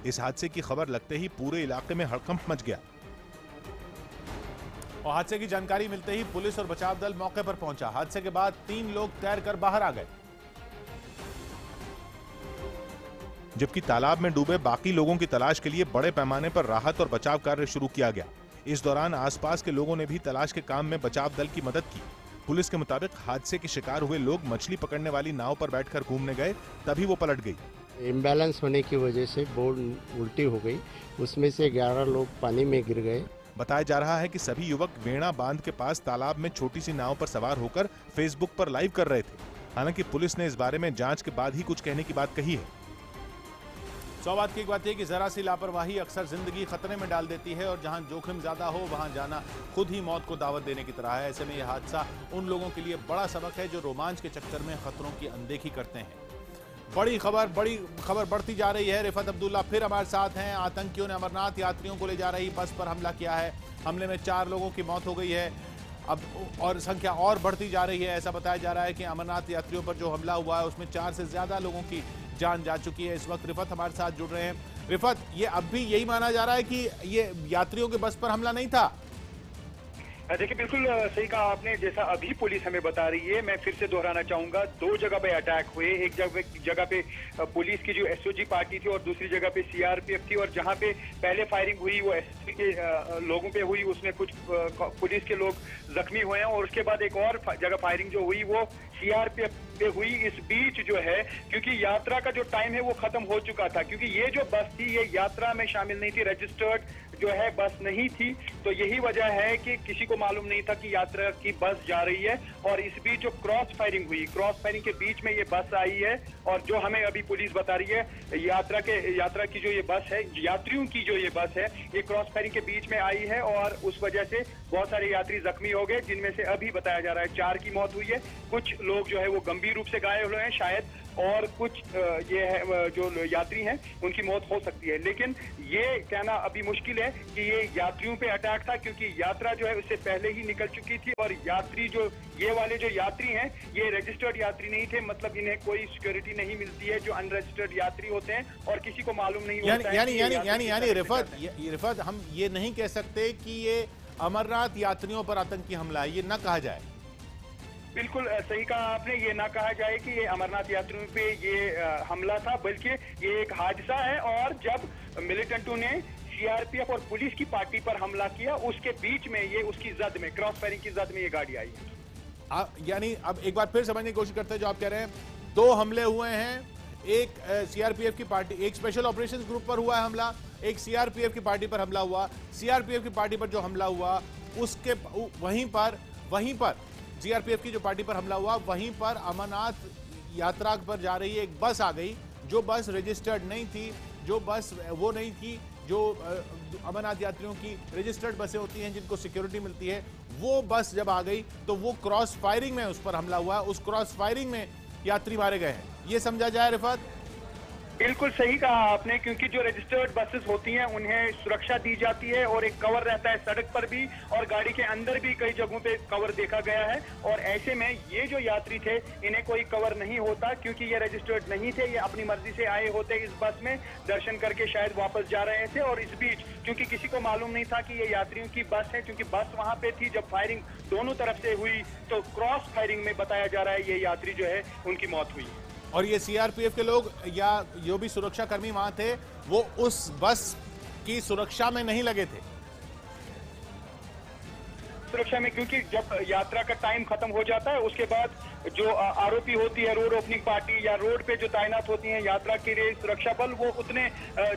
Speaker 1: इस हादसे की खबर लगते ही पूरे इलाके में हड़कंप मच गया और हादसे की जानकारी मिलते ही पुलिस और बचाव दल मौके पर पहुंचा। हादसे के बाद 3 लोग तैरकर बाहर आ गए, जबकि तालाब में डूबे बाकी लोगों की तलाश के लिए बड़े पैमाने पर राहत और बचाव कार्य शुरू किया गया। इस दौरान आसपास के लोगों ने भी तलाश के काम में बचाव दल की मदद की। पुलिस के मुताबिक हादसे के शिकार हुए लोग मछली पकड़ने वाली नाव पर बैठकर घूमने गए, तभी वो पलट गई।
Speaker 4: इम्बैलेंस होने की वजह से बोट उल्टी हो गई, उसमें से 11 लोग पानी में गिर गए।
Speaker 1: बताया जा रहा है कि सभी युवक वेणा बांध के पास तालाब में छोटी सी नाव पर सवार होकर फेसबुक पर लाइव कर रहे थे। हालांकि पुलिस ने इस बारे में जांच के बाद ही कुछ कहने की बात कही है। 100 बात की एक बात यह कि जरा सी लापरवाही अक्सर जिंदगी खतरे में डाल देती है, और जहां जोखिम ज्यादा हो वहां जाना खुद ही मौत को दावत देने की तरह है। ऐसे में यह हादसा उन लोगों के लिए बड़ा सबक है जो रोमांच के चक्कर में खतरों की अनदेखी करते हैं। बड़ी खबर बढ़ती जा रही है। रिफत अब्दुल्ला फिर हमारे साथ हैं। आतंकियों ने अमरनाथ यात्रियों को ले जा रही बस पर हमला किया है। हमले में 4 लोगों की मौत हो गई है अब, और संख्या और बढ़ती जा रही है। ऐसा बताया जा रहा है कि अमरनाथ यात्रियों पर जो हमला हुआ है उसमें 4 से ज्यादा लोगों की जान जा चुकी है। इस वक्त रिफत हमारे साथ जुड़ रहे हैं। रिफत, ये अब भी यही माना जा रहा है कि ये यात्रियों के बस पर हमला नहीं था?
Speaker 6: देखिए, बिल्कुल सही कहा आपने। जैसा अभी पुलिस हमें बता रही है, मैं फिर से दोहराना चाहूंगा, 2 जगह पे अटैक हुए। एक जगह पे पुलिस की जो एसओजी पार्टी थी और दूसरी जगह पे सीआरपीएफ थी, और जहां पे पहले फायरिंग हुई वो एसओजी के लोगों पे हुई, उसमें कुछ पुलिस के लोग जख्मी हुए हैं, और उसके बाद एक और जगह फायरिंग जो हुई वो सीआरपीएफ पे हुई। इस बीच जो है, क्योंकि यात्रा का जो टाइम है वो खत्म हो चुका था, क्योंकि ये जो बस थी ये यात्रा में शामिल नहीं थी, रजिस्टर्ड जो है बस नहीं थी, तो यही वजह है कि किसी को मालूम नहीं था कि यात्रा की बस जा रही है। और इस बीच जो क्रॉस फायरिंग हुई, क्रॉस फायरिंग के बीच में ये बस आई है, और जो हमें अभी पुलिस बता रही है यात्रा की जो ये बस है, यात्रियों की जो ये बस है, ये क्रॉस फायरिंग के बीच में आई है, और उस वजह से बहुत सारे यात्री जख्मी हो गए, जिनमें से अभी बताया जा रहा है 4 की मौत हुई है। कुछ लोग जो है वो गंभीर रूप से घायल हुए हैं शायद, और कुछ ये है जो यात्री हैं उनकी मौत हो सकती है। लेकिन ये कहना अभी मुश्किल है कि ये यात्रियों पे अटैक था, क्योंकि यात्रा जो है उससे पहले ही निकल चुकी थी, और यात्री जो ये वाले जो यात्री हैं ये रजिस्टर्ड यात्री नहीं थे, मतलब इन्हें कोई सिक्योरिटी नहीं मिलती है जो अनरजिस्टर्ड यात्री होते हैं, और किसी को मालूम नहीं होता है।
Speaker 1: यानी रिफत, हम ये नहीं कह सकते कि ये अमरनाथ यात्रियों पर आतंकी हमला है, ये न कहा जाए।
Speaker 6: बिल्कुल सही कहा आपने, ये ना कहा जाए कि ये अमरनाथ यात्रियों पे ये हमला था, बल्कि ये एक हादसा है। और जब मिलिटेंटों ने सीआरपीएफ और पुलिस की पार्टी पर हमला किया, उसके बीच में ये उसकी जद में, क्रॉस फायरिंग की जद में ये गाड़ी आई है।
Speaker 1: यानी अब एक बार फिर समझने की कोशिश करते हैं जो आप कह रहे हैं। 2 हमले हुए हैं, एक सीआरपीएफ की पार्टी, एक स्पेशल ऑपरेशंस ग्रुप पर हुआ है हमला, एक सीआरपीएफ की पार्टी पर हमला हुआ। सीआरपीएफ की पार्टी पर जो हमला हुआ उसके वहीं पर सीआरपीएफ की जो पार्टी पर हमला हुआ, वहीं पर अमरनाथ यात्रा पर जा रही एक बस आ गई, जो बस रजिस्टर्ड नहीं थी, जो बस वो नहीं थी जो अमरनाथ यात्रियों की रजिस्टर्ड बसें होती हैं जिनको सिक्योरिटी मिलती है। वो बस जब आ गई तो वो क्रॉस फायरिंग में उस पर हमला हुआ, उस क्रॉस फायरिंग में यात्री मारे गए हैं, ये समझा जाए रिफत?
Speaker 6: बिल्कुल सही कहा आपने, क्योंकि जो रजिस्टर्ड बसेस होती हैं उन्हें सुरक्षा दी जाती है, और एक कवर रहता है सड़क पर भी और गाड़ी के अंदर भी कई जगहों पे कवर देखा गया है। और ऐसे में ये जो यात्री थे इन्हें कोई कवर नहीं होता, क्योंकि ये रजिस्टर्ड नहीं थे, ये अपनी मर्जी से आए होते इस बस में, दर्शन करके शायद वापस जा रहे थे। और इस बीच क्योंकि किसी को मालूम नहीं था कि ये यात्रियों की बस है, क्योंकि बस वहां पे थी जब फायरिंग दोनों तरफ से हुई, तो क्रॉस फायरिंग में बताया जा रहा है ये यात्री जो है उनकी मौत हुई।
Speaker 1: और ये सीआरपीएफ के लोग या जो भी सुरक्षा कर्मी वहां थे वो उस बस की सुरक्षा में नहीं लगे थे।
Speaker 6: सुरक्षा में, क्योंकि जब यात्रा का टाइम खत्म हो जाता है उसके बाद जो आरोपी होती है रोड ओपनिंग पार्टी या रोड पे जो तैनात होती है यात्रा के लिए सुरक्षा बल, वो उतने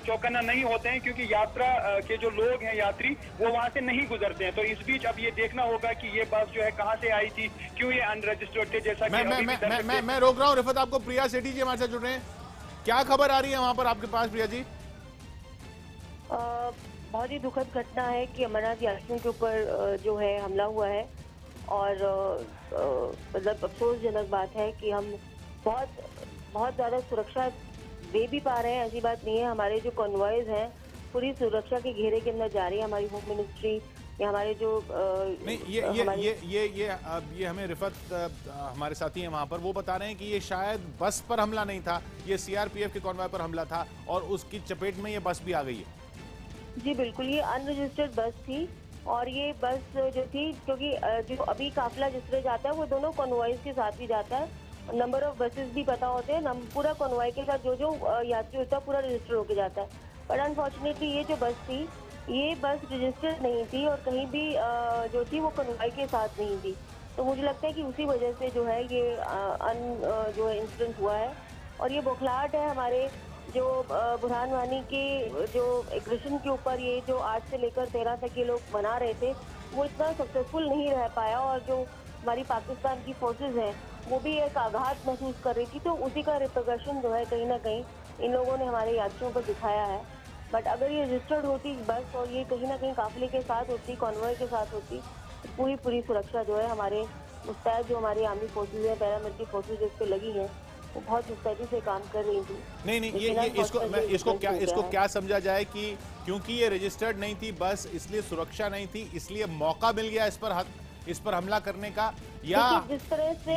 Speaker 6: चौकन्ना नहीं होते हैं, क्योंकि यात्रा के जो लोग हैं यात्री वो वहां से नहीं गुजरते हैं। तो इस बीच अब ये देखना होगा कि ये बस जो है कहां से आई थी, क्यों ये अनरजिस्टर्ड थे। जैसा कि
Speaker 1: मैं रोक रहा हूँ रिफत, आपको प्रिया सेठी जी हमारे साथ जुड़ रहे हैं। क्या खबर आ रही है वहां पर आपके पास प्रिया जी?
Speaker 5: बहुत ही दुखद घटना है कि अमरनाथ यात्रियों के ऊपर जो है हमला हुआ है, और मतलब अफसोसजनक बात है कि हम बहुत ज़्यादा सुरक्षा दे भी पा रहे हैं, ऐसी बात नहीं है। हमारे जो कॉन्वॉयज हैं पूरी सुरक्षा के घेरे के अंदर जा रही है। हमारी होम मिनिस्ट्री या हमारे जो
Speaker 1: नहीं, ये हमें रिफत हमारे साथी हैं वहां पर, वो बता रहे हैं कि ये शायद बस पर हमला नहीं था, ये सीआरपीएफ के कॉन्वॉय पर हमला था और उसकी चपेट में ये बस भी आ गई है।
Speaker 5: जी बिल्कुल, ये अनरजिस्टर्ड बस थी, और ये बस जो थी, क्योंकि जो अभी काफिला जिस तरह जाता है वो दोनों कॉन्वॉयज के साथ भी जाता है, नंबर ऑफ बसेस भी पता होते हैं, पूरा कॉन्वॉय के साथ जो यात्री होता है पूरा रजिस्टर होके जाता है। बट अनफॉर्चुनेटली ये जो बस थी, ये बस रजिस्टर्ड नहीं थी और कहीं भी जो थी वो कॉन्वॉय के साथ नहीं थी। तो मुझे लगता है कि उसी वजह से जो है ये जो इंसिडेंट हुआ है, और ये बौखलाहट है हमारे जो बुरहान वानी के जो एग्रेशन के ऊपर ये जो 8 से लेकर 13 तक ये लोग मना रहे थे, वो इतना सक्सेसफुल नहीं रह पाया, और जो हमारी पाकिस्तान की फोर्सेस हैं वो भी एक आघात महसूस कर रही थी। तो उसी का रिपरकशन जो है कहीं ना कहीं इन लोगों ने हमारे यात्रियों पर दिखाया है। बट अगर ये रजिस्टर्ड होती बस और ये कहीं ना कहीं काफिले के साथ होती, कॉन्वॉय के साथ होती, तो पूरी सुरक्षा जो है हमारे मुस्तैद जो हमारी आर्मी फोर्सेज है, पैरामिलिट्री फोर्सेज जिस पे लगी हैं, वो बहुत मुस्तैदी से काम कर रही थी।
Speaker 1: नहीं ये इसको क्या समझा जाए कि क्योंकि ये रजिस्टर्ड नहीं थी बस, इसलिए सुरक्षा नहीं थी, इसलिए मौका मिल गया इस पर हमला करने का, या
Speaker 5: जिस तरह से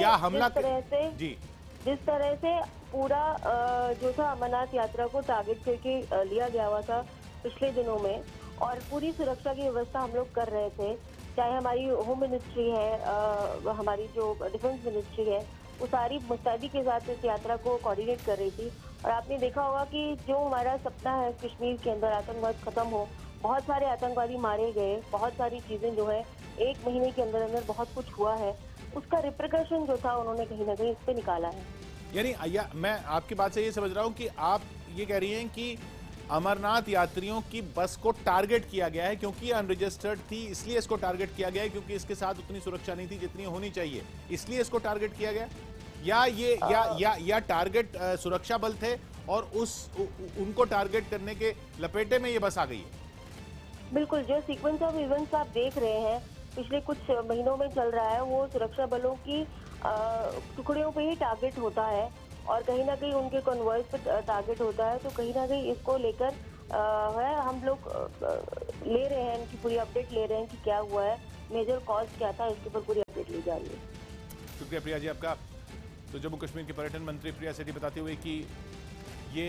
Speaker 5: जिस तरह से पूरा जो था अमरनाथ यात्रा को टारगेट करके लिया गया हुआ था पिछले दिनों में, और पूरी सुरक्षा की व्यवस्था हम लोग कर रहे थे, चाहे हमारी होम मिनिस्ट्री है, हमारी जो डिफेंस मिनिस्ट्री है, वो सारी मुस्तैदी के साथ इस यात्रा को कोऑर्डिनेट कर रही थी। और आपने देखा होगा कि जो हमारा सपना है कश्मीर के अंदर आतंकवाद खत्म हो, बहुत सारे आतंकवादी मारे गए, बहुत सारी चीजें जो है 1 महीने के अंदर अंदर बहुत कुछ हुआ है, उसका रिप्रिकॉशन जो था उन्होंने कहीं ना कहीं इस पे निकाला है।
Speaker 1: यानी मैं आपकी बात से ये समझ रहा हूँ कि आप ये कह रही हैं कि अमरनाथ यात्रियों की बस को टारगेट किया गया है क्योंकि अनरजिस्टर्ड थी, इसलिए इसको टारगेट किया गया है, क्योंकि इसके साथ उतनी सुरक्षा नहीं थी जितनी होनी चाहिए, इसलिए इसको टारगेट किया गया, या टारगेट सुरक्षा बल थे और उनको टारगेट करने के लपेटे में ये बस आ गई है?
Speaker 5: बिल्कुल, जो सीक्वेंस ऑफ इवेंट्स आप देख रहे हैं पिछले कुछ महीनों में चल रहा है, वो सुरक्षा बलों की टुकड़ियों पे ही टारगेट होता है, और कहीं ना कहीं उनके कॉन्वॉयज पे टारगेट होता है। तो कहीं ना कहीं इसको लेकर हम लोग ले रहे हैं, इनकी पूरी अपडेट ले रहे हैं कि क्या हुआ है, मेजर कॉज क्या था, इसके ऊपर पूरी अपडेट ली जा रही है।
Speaker 1: शुक्रिया प्रिया जी आपका। तो जम्मू कश्मीर के पर्यटन मंत्री प्रिया सेठी बताते हुए कि ये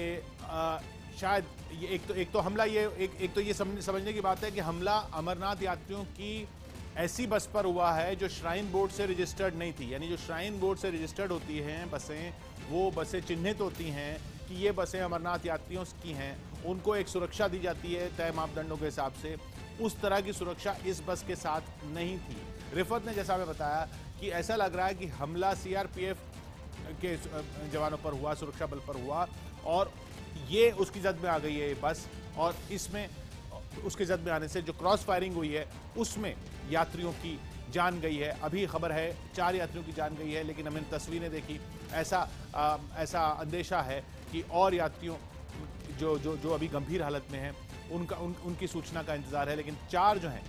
Speaker 1: शायद ये एक तो हमला, एक तो ये समझने की बात है कि हमला अमरनाथ यात्रियों की ऐसी बस पर हुआ है जो श्राइन बोर्ड से रजिस्टर्ड नहीं थी। यानी जो श्राइन बोर्ड से रजिस्टर्ड होती हैं बसें, वो बसें चिन्हित होती हैं कि ये बसें अमरनाथ यात्रियों की हैं, उनको एक सुरक्षा दी जाती है तय मापदंडों के हिसाब से। उस तरह की सुरक्षा इस बस के साथ नहीं थी। रिफत ने जैसा हमें बताया कि ऐसा लग रहा है कि हमला सीआरपीएफ के जवानों पर हुआ, सुरक्षा बल पर हुआ, और ये उसकी जद में आ गई है ये बस, और इसमें उसके जद में आने से जो क्रॉस फायरिंग हुई है उसमें यात्रियों की जान गई है। अभी खबर है 4 यात्रियों की जान गई है, लेकिन हमने तस्वीरें देखी, ऐसा अंदेशा है कि और यात्रियों जो अभी गंभीर हालत में हैं उनकी सूचना का इंतजार है। लेकिन 4 जो हैं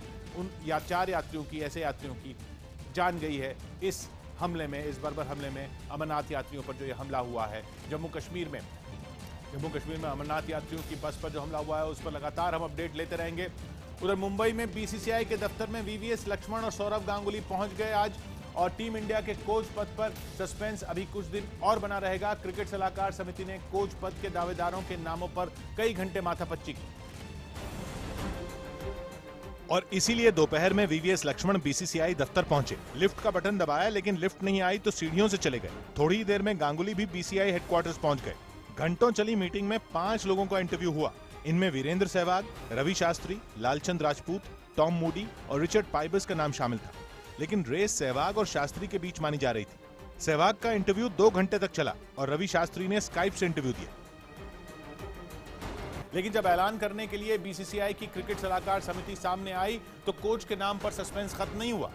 Speaker 1: 4 यात्रियों की, ऐसे यात्रियों की जान गई है इस हमले में, इस बर्बर हमले में, अमरनाथ यात्रियों पर जो ये हमला हुआ है जम्मू कश्मीर में अमरनाथ यात्रियों की बस पर जो हमला हुआ है उस पर लगातार हम अपडेट लेते रहेंगे। उधर मुंबई में बीसीसीआई के दफ्तर में वीवीएस लक्ष्मण और सौरव गांगुली पहुंच गए आज, और टीम इंडिया के कोच पद पर सस्पेंस अभी कुछ दिन और बना रहेगा। क्रिकेट सलाहकार समिति ने कोच पद के दावेदारों के नामों पर कई घंटे माथापच्ची की, और इसीलिए दोपहर में वीवीएस लक्ष्मण बीसीसीआई दफ्तर पहुंचे। लिफ्ट का बटन दबाया लेकिन लिफ्ट नहीं आई तो सीढ़ियों से चले गए। थोड़ी देर में गांगुली भी बीसीसीआई हेडक्वार्टर्स पहुंच गए। घंटों चली मीटिंग में 5 लोगों का इंटरव्यू हुआ। इनमें वीरेंद्र सहवाग, रवि शास्त्री, लालचंद राजपूत, टॉम मूडी और रिचर्ड पाइबस का नाम शामिल था। लेकिन रेस सहवाग और शास्त्री के बीच मानी जा रही थी। सहवाग का इंटरव्यू 2 घंटे तक चला और रवि शास्त्री ने स्काइप से इंटरव्यू दिया। लेकिन जब ऐलान करने के लिए बीसीसीआई की क्रिकेट सलाहकार समिति सामने आई तो कोच के नाम पर सस्पेंस खत्म नहीं हुआ,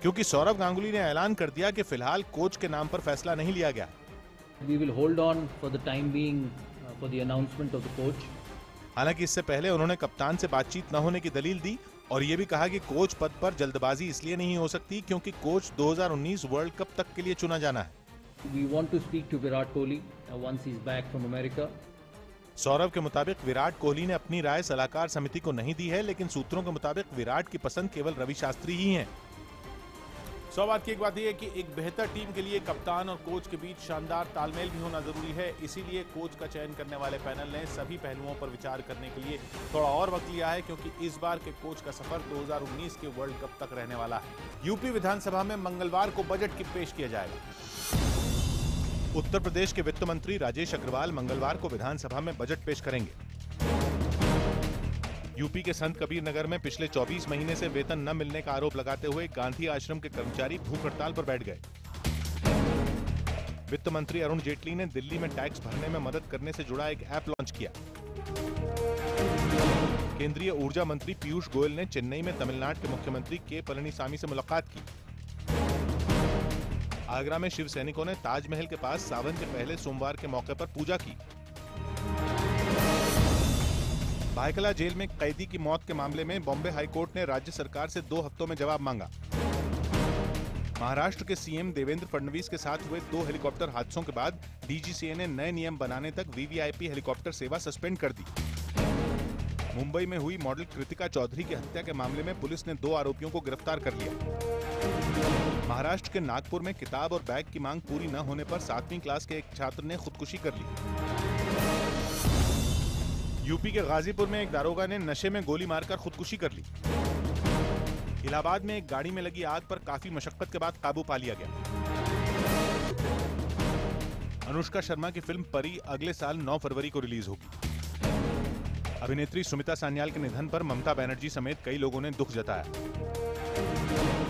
Speaker 1: क्योंकि सौरव गांगुली ने ऐलान कर दिया कि फिलहाल कोच के नाम पर फैसला नहीं लिया गया।
Speaker 7: We will hold on for the time being for the announcement of the coach.
Speaker 1: हालांकि इससे पहले उन्होंने कप्तान से बातचीत न होने की दलील दी और ये भी कहा कि कोच पद पर जल्दबाजी इसलिए नहीं हो सकती क्योंकि कोच 2019 वर्ल्ड कप तक के लिए चुना जाना है।
Speaker 7: We want to speak to Virat Kohli once he's back from America.
Speaker 1: Saurav के मुताबिक विराट कोहली ने अपनी राय सलाहकार समिति को नहीं दी है, लेकिन सूत्रों के मुताबिक विराट की पसंद केवल रवि शास्त्री ही हैं। 100 बात की एक बात यह है कि एक बेहतर टीम के लिए कप्तान और कोच के बीच शानदार तालमेल भी होना जरूरी है। इसीलिए कोच का चयन करने वाले पैनल ने सभी पहलुओं पर विचार करने के लिए थोड़ा और वक्त लिया है, क्योंकि इस बार के कोच का सफर 2019 के वर्ल्ड कप तक रहने वाला है। यूपी विधानसभा में मंगलवार को बजट पेश किया जाएगा। उत्तर प्रदेश के वित्त मंत्री राजेश अग्रवाल मंगलवार को विधानसभा में बजट पेश करेंगे। यूपी के संत कबीर नगर में पिछले 24 महीने से वेतन न मिलने का आरोप लगाते हुए गांधी आश्रम के कर्मचारी भूख हड़ताल पर बैठ गए। वित्त मंत्री अरुण जेटली ने दिल्ली में टैक्स भरने में मदद करने से जुड़ा एक ऐप लॉन्च किया। केंद्रीय ऊर्जा मंत्री पीयूष गोयल ने चेन्नई में तमिलनाडु के मुख्यमंत्री के पलनीसामी से मुलाकात की। आगरा में शिव सैनिकों ने ताजमहल के पास सावन के पहले सोमवार के मौके पर पूजा की। भायखला जेल में कैदी की मौत के मामले में बॉम्बे हाईकोर्ट ने राज्य सरकार से 2 हफ्तों में जवाब मांगा। महाराष्ट्र के सीएम देवेंद्र फडणवीस के साथ हुए 2 हेलीकॉप्टर हादसों के बाद डीजीसीए ने नए नियम बनाने तक वीवीआईपी हेलीकॉप्टर सेवा सस्पेंड कर दी। मुंबई में हुई मॉडल कृतिका चौधरी की हत्या के मामले में पुलिस ने 2 आरोपियों को गिरफ्तार कर लिया। महाराष्ट्र के नागपुर में किताब और बैग की मांग पूरी न होने पर 7वीं क्लास के एक छात्र ने खुदकुशी कर ली। यूपी के गाजीपुर में एक दारोगा ने नशे में गोली मारकर खुदकुशी कर ली। इलाहाबाद में एक गाड़ी में लगी आग पर काफी मशक्कत के बाद काबू पा लिया गया। अनुष्का शर्मा की फिल्म परी अगले साल 9 फरवरी को रिलीज होगी। अभिनेत्री सुमिता सान्याल के निधन पर ममता बनर्जी समेत कई लोगों ने दुख जताया।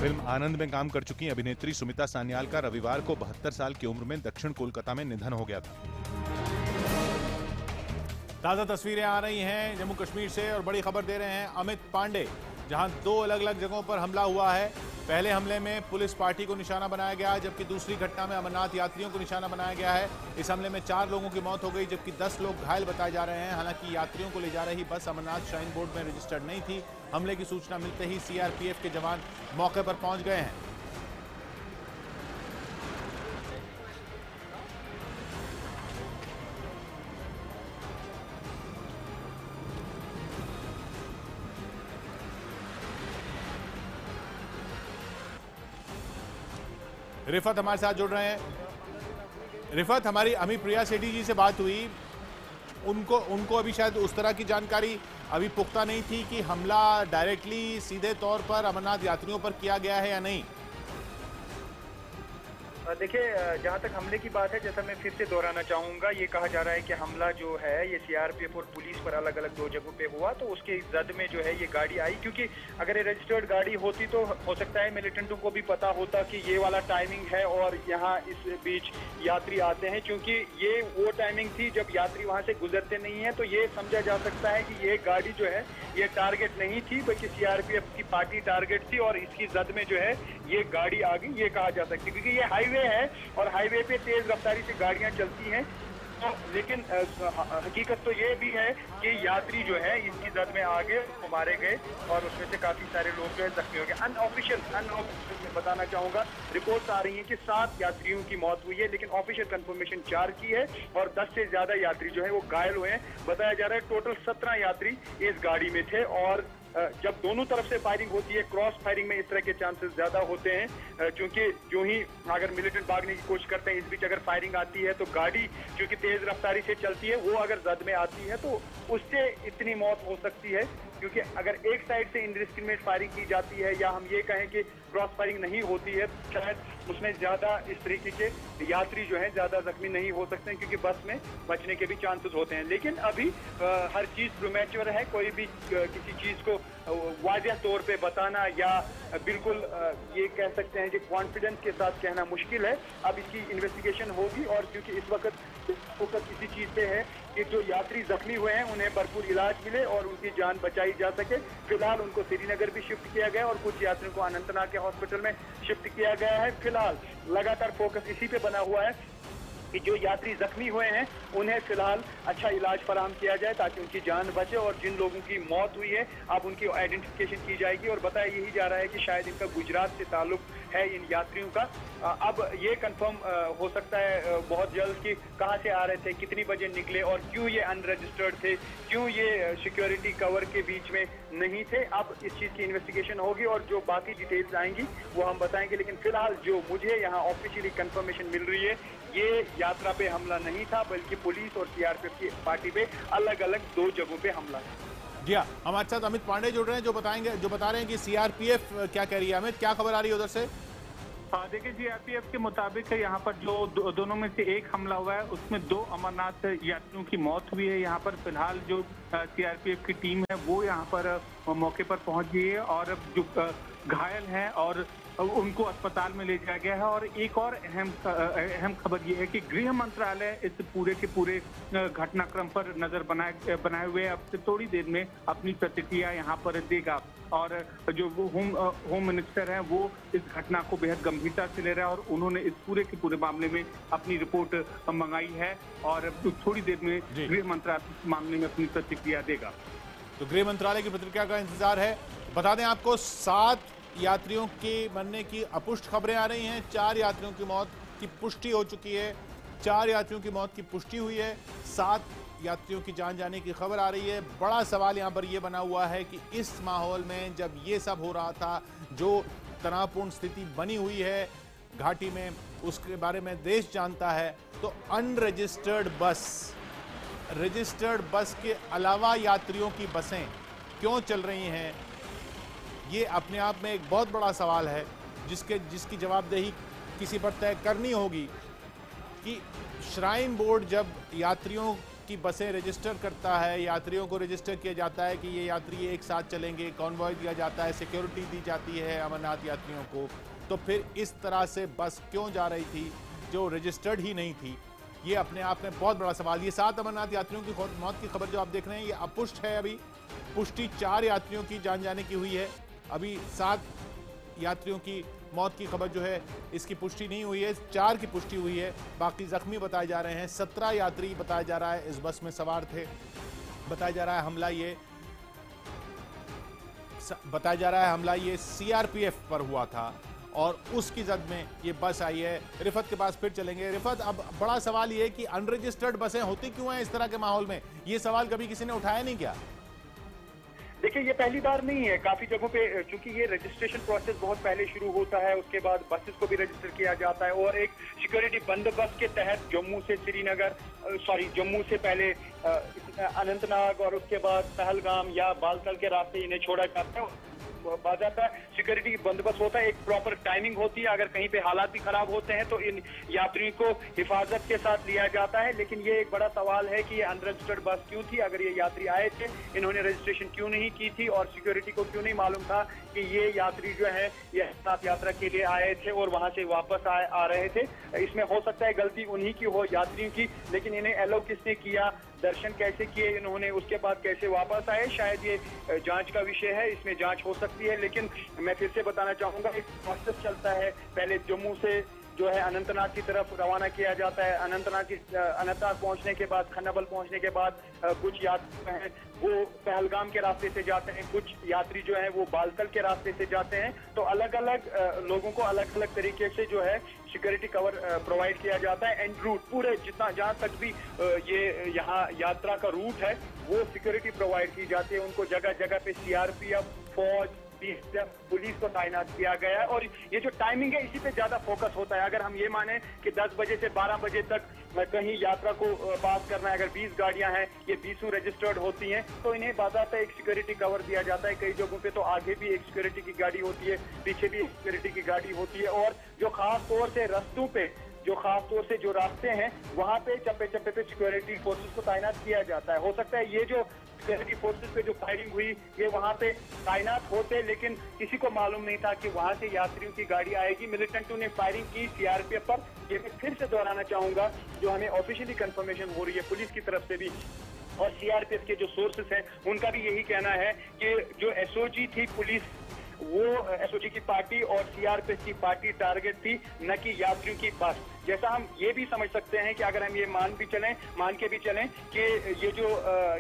Speaker 1: फिल्म आनंद में काम कर चुकी अभिनेत्री सुमिता सान्याल का रविवार को 72 साल की उम्र में दक्षिण कोलकाता में निधन हो गया था। ताजा तस्वीरें आ रही हैं जम्मू कश्मीर से और बड़ी खबर दे रहे हैं अमित पांडे, जहां 2 अलग अलग जगहों पर हमला हुआ है। पहले हमले में पुलिस पार्टी को निशाना बनाया गया, जबकि दूसरी घटना में अमरनाथ यात्रियों को निशाना बनाया गया है। इस हमले में 4 लोगों की मौत हो गई, जबकि 10 लोग घायल बताए जा रहे हैं। हालांकि यात्रियों को ले जा रही बस अमरनाथ श्राइन बोर्ड में रजिस्टर्ड नहीं थी। हमले की सूचना मिलते ही सीआरपीएफ के जवान मौके पर पहुंच गए हैं। रिफत हमारे साथ जुड़ रहे हैं। रिफत, हमारी अमित प्रिया सेठी जी से बात हुई, उनको अभी शायद उस तरह की जानकारी अभी पुख्ता नहीं थी कि हमला डायरेक्टली सीधे तौर पर अमरनाथ यात्रियों पर किया गया है या नहीं।
Speaker 6: देखिए, जहाँ तक हमले की बात है, जैसा मैं फिर से दोहराना चाहूँगा, ये कहा जा रहा है कि हमला जो है ये सीआरपीएफ और पुलिस पर अलग अलग 2 जगहों पे हुआ। तो उसके जद में जो है ये गाड़ी आई, क्योंकि अगर ये रजिस्टर्ड गाड़ी होती तो हो सकता है मिलिटेंटों को भी पता होता कि ये वाला टाइमिंग है और यहाँ इस बीच यात्री आते हैं। क्योंकि ये वो टाइमिंग थी जब यात्री वहाँ से गुजरते नहीं है, तो ये समझा जा सकता है कि ये गाड़ी जो है ये टारगेट नहीं थी, बल्कि सीआरपीएफ की पार्टी टारगेट थी और इसकी जद में जो है ये गाड़ी आ गई, ये कहा जा सकता है। क्योंकि ये हाईवे है और हाईवे पे तेज रफ्तारी से गाड़ियां चलती हैं। तो लेकिन हकीकत तो ये भी है कि यात्री जो है इसकी जद में आ गए, मारे गए और उसमें से काफी सारे लोग जो है जख्मी हो गए। अनऑफिशियल में बताना चाहूंगा, रिपोर्ट्स आ रही हैं कि 7 यात्रियों की मौत हुई है, लेकिन ऑफिशियल कंफर्मेशन 4 की है और 10 से ज्यादा यात्री जो है वो घायल हुए हैं। बताया जा रहा है टोटल 17 यात्री इस गाड़ी में थे और जब दोनों तरफ से फायरिंग होती है, क्रॉस फायरिंग में इस तरह के चांसेस ज्यादा होते हैं, क्योंकि जो ही अगर मिलिटेंट भागने की कोशिश करते हैं, इस बीच अगर फायरिंग आती है तो गाड़ी क्योंकि तेज रफ्तारी से चलती है, वो अगर जद में आती है तो उससे इतनी मौत हो सकती है। क्योंकि अगर एक साइड से इंडिस्क्रिमिनेट फायरिंग की जाती है या हम ये कहें कि क्रॉस फायरिंग नहीं होती है शायद उसमें ज्यादा इस तरीके के यात्री जो हैं ज्यादा जख्मी नहीं हो सकते हैं, क्योंकि बस में बचने के भी चांसेस होते हैं। लेकिन अभी हर चीज प्रीमेच्योर है, कोई भी किसी चीज को वाज़ेह तौर पे बताना या बिल्कुल ये कह सकते हैं कि कॉन्फिडेंस के साथ कहना मुश्किल है। अब इसकी इन्वेस्टिगेशन होगी, और क्योंकि इस वक्त फोकस इसी चीज पे है कि जो यात्री जख्मी हुए हैं उन्हें भरपूर इलाज मिले और उनकी जान बचाई जा सके। फिलहाल उनको श्रीनगर भी शिफ्ट किया गया और कुछ यात्रियों को अनंतनाग के हॉस्पिटल में शिफ्ट किया गया है। फिलहाल लगातार फोकस इसी पे बना हुआ है कि जो यात्री जख्मी हुए हैं उन्हें फिलहाल अच्छा इलाज फराहम किया जाए ताकि उनकी जान बचे, और जिन लोगों की मौत हुई है अब उनकी आइडेंटिफिकेशन की जाएगी। और बताया यही जा रहा है कि शायद इनका गुजरात से ताल्लुक है इन यात्रियों का। अब ये कंफर्म हो सकता है बहुत जल्द कि कहां से आ रहे थे, कितनी बजे निकले और क्यों ये अनरजिस्टर्ड थे, क्यों ये सिक्योरिटी कवर के बीच में नहीं थे। अब इस चीज की इन्वेस्टिगेशन होगी और जो बाकी डिटेल्स आएंगी वो हम बताएंगे। लेकिन फिलहाल जो मुझे यहाँ ऑफिशियली कंफर्मेशन मिल रही है, ये यात्रा पे हमला नहीं था बल्कि पुलिस और सीआरपीएफ की पार्टी पे अलग अलग 2 जगहों पे हमला है।
Speaker 1: जी हाँ, हमारे साथ अमित पांडे जुड़ रहे हैं जो बता रहे हैं कि सीआरपीएफ क्या कह रही है। अमित, क्या खबर आ रही है उधर से?
Speaker 8: देखिए, सीआरपीएफ के मुताबिक यहाँ पर जो दोनों में से एक हमला हुआ है उसमें 2 अमरनाथ यात्रियों की मौत हुई है। यहाँ पर फिलहाल जो सीआरपीएफ की टीम है वो यहाँ पर मौके पर पहुंच गई है और जो घायल हैं और उनको अस्पताल में ले जाया गया है। और एक और अहम खबर ये है कि गृह मंत्रालय इस पूरे के पूरे घटनाक्रम पर नजर बनाए हुए अब से थोड़ी देर में अपनी प्रतिक्रिया यहाँ पर देगा। और जो होम मिनिस्टर हैं वो इस घटना को बेहद गंभीरता से ले रहा है और उन्होंने इस पूरे के पूरे मामले में अपनी रिपोर्ट मंगाई है और थोड़ी देर में गृह मंत्रालय इस मामले में अपनी प्रतिक्रिया देगा।
Speaker 1: तो गृह मंत्रालय की प्रतिक्रिया का इंतजार है। बता दें आपको 7 यात्रियों के मरने की अपुष्ट खबरें आ रही हैं। 4 यात्रियों की मौत की पुष्टि हो चुकी है, 4 यात्रियों की मौत की पुष्टि हुई है, 7 यात्रियों की जान जाने की खबर आ रही है। बड़ा सवाल यहाँ पर यह बना हुआ है कि इस माहौल में जब ये सब हो रहा था, जो तनावपूर्ण स्थिति बनी हुई है घाटी में, उसके बारे में देश जानता है, तो अनरजिस्टर्ड बस, रजिस्टर्ड बस के अलावा यात्रियों की बसें क्यों चल रही हैं, ये अपने आप में एक बहुत बड़ा सवाल है जिसकी जवाबदेही किसी पर तय करनी होगी। कि श्राइन बोर्ड जब यात्रियों की बसें रजिस्टर करता है, यात्रियों को रजिस्टर किया जाता है कि ये यात्री एक साथ चलेंगे, कॉन्वॉय दिया जाता है, सिक्योरिटी दी जाती है अमरनाथ यात्रियों को, तो फिर इस तरह से बस क्यों जा रही थी जो रजिस्टर्ड ही नहीं थी? ये अपने आप में बहुत बड़ा सवाल। ये 7 अमरनाथ यात्रियों की मौत की खबर जो आप देख रहे हैं ये अपुष्ट है। अभी पुष्टि 4 यात्रियों की जान जाने की हुई है। अभी 7 यात्रियों की मौत की खबर जो है इसकी पुष्टि नहीं हुई है, 4 की पुष्टि हुई है, बाकी जख्मी बताए जा रहे हैं। 17 यात्री बताया जा रहा है इस बस में सवार थे। बताया जा रहा है हमला ये सीआरपीएफ पर हुआ था और उसकी जद में ये बस आई है। रिफत के पास फिर चलेंगे। रिफत, अब बड़ा सवाल ये है कि अनरजिस्टर्ड बसें होती क्यों हैं इस तरह के माहौल में? ये सवाल कभी किसी ने उठाया नहीं क्या?
Speaker 6: देखिए, ये पहली बार नहीं है। काफी जगहों पे चूंकि ये रजिस्ट्रेशन प्रोसेस बहुत पहले शुरू होता है, उसके बाद बसेस को भी रजिस्टर किया जाता है और एक सिक्योरिटी बंदोबस्त के तहत जम्मू से पहले अनंतनाग और उसके बाद पहलगाम या बालतल के रास्ते इन्हें छोड़ा जाता है। बाज़ाब्ता सिक्योरिटी बंदोबस्त होता है, एक प्रॉपर टाइमिंग होती है। अगर कहीं पे हालात भी खराब होते हैं तो इन यात्रियों को हिफाजत के साथ लिया जाता है। लेकिन ये एक बड़ा सवाल है कि ये अनरजिस्टर्ड बस क्यों थी? अगर ये यात्री आए थे, इन्होंने रजिस्ट्रेशन क्यों नहीं की थी और सिक्योरिटी को क्यों नहीं मालूम था कि ये यात्री जो है ये साथ यात्रा के लिए आए थे और वहां से वापस आ रहे थे? इसमें हो सकता है गलती उन्हीं की हो, यात्रियों की, लेकिन इन्हें एलो किसने किया, दर्शन कैसे किए इन्होंने, उसके बाद कैसे वापस आए, शायद ये जांच का विषय है, इसमें जांच हो सकती है। लेकिन मैं फिर से बताना चाहूंगा, एक प्रोसेस चलता है। पहले जम्मू से जो है अनंतनाग की तरफ रवाना किया जाता है। अनंतनाग पहुंचने के बाद, खन्नाबल पहुंचने के बाद कुछ यात्री हैं वो पहलगाम के रास्ते से जाते हैं, कुछ यात्री जो हैं वो बालतल के रास्ते से जाते हैं। तो अलग अलग लोगों को अलग अलग तरीके से जो है सिक्योरिटी कवर प्रोवाइड किया जाता है। एंड रूट पूरे जहां तक भी ये यहाँ यात्रा का रूट है वो सिक्योरिटी प्रोवाइड की जाती है। उनको जगह जगह पे सीआरपीएफ, फौज, पुलिस को तैनात किया गया है। और ये जो टाइमिंग है इसी पे ज्यादा फोकस होता है। अगर हम ये माने कि 10 बजे से 12 बजे तक कहीं यात्रा को पास करना है, अगर 20 गाड़ियां हैं, ये 20 रजिस्टर्ड होती हैं, तो इन्हें बाकायदा एक सिक्योरिटी कवर दिया जाता है। कई जगहों पे तो आगे भी एक सिक्योरिटी की गाड़ी होती है, पीछे भी एक सिक्योरिटी की गाड़ी होती है। और जो खास तौर से रास्तों पे, जो खास तौर से जो रास्ते हैं, वहां पे चप्पे चप्पे पे सिक्योरिटी फोर्सेस को तैनात किया जाता है। हो सकता है ये जो सिक्योरिटी फोर्सेस पे जो फायरिंग हुई ये वहां पे तैनात होते, लेकिन किसी को मालूम नहीं था कि वहां से यात्रियों की गाड़ी आएगी। मिलिटेंटों ने फायरिंग की सीआरपीएफ पर। ये मैं फिर से दोहराना चाहूंगा, जो हमें ऑफिशियली कंफर्मेशन हो रही है पुलिस की तरफ से भी और सीआरपीएफ के जो सोर्सेस हैं उनका भी यही कहना है कि जो एसओजी थी पुलिस, वो एसओजी की पार्टी और सीआरपीएफ की पार्टी टारगेट थी, न कि यात्रियों की बस। जैसा हम ये भी समझ सकते हैं कि अगर हम ये मान के भी चलें कि ये जो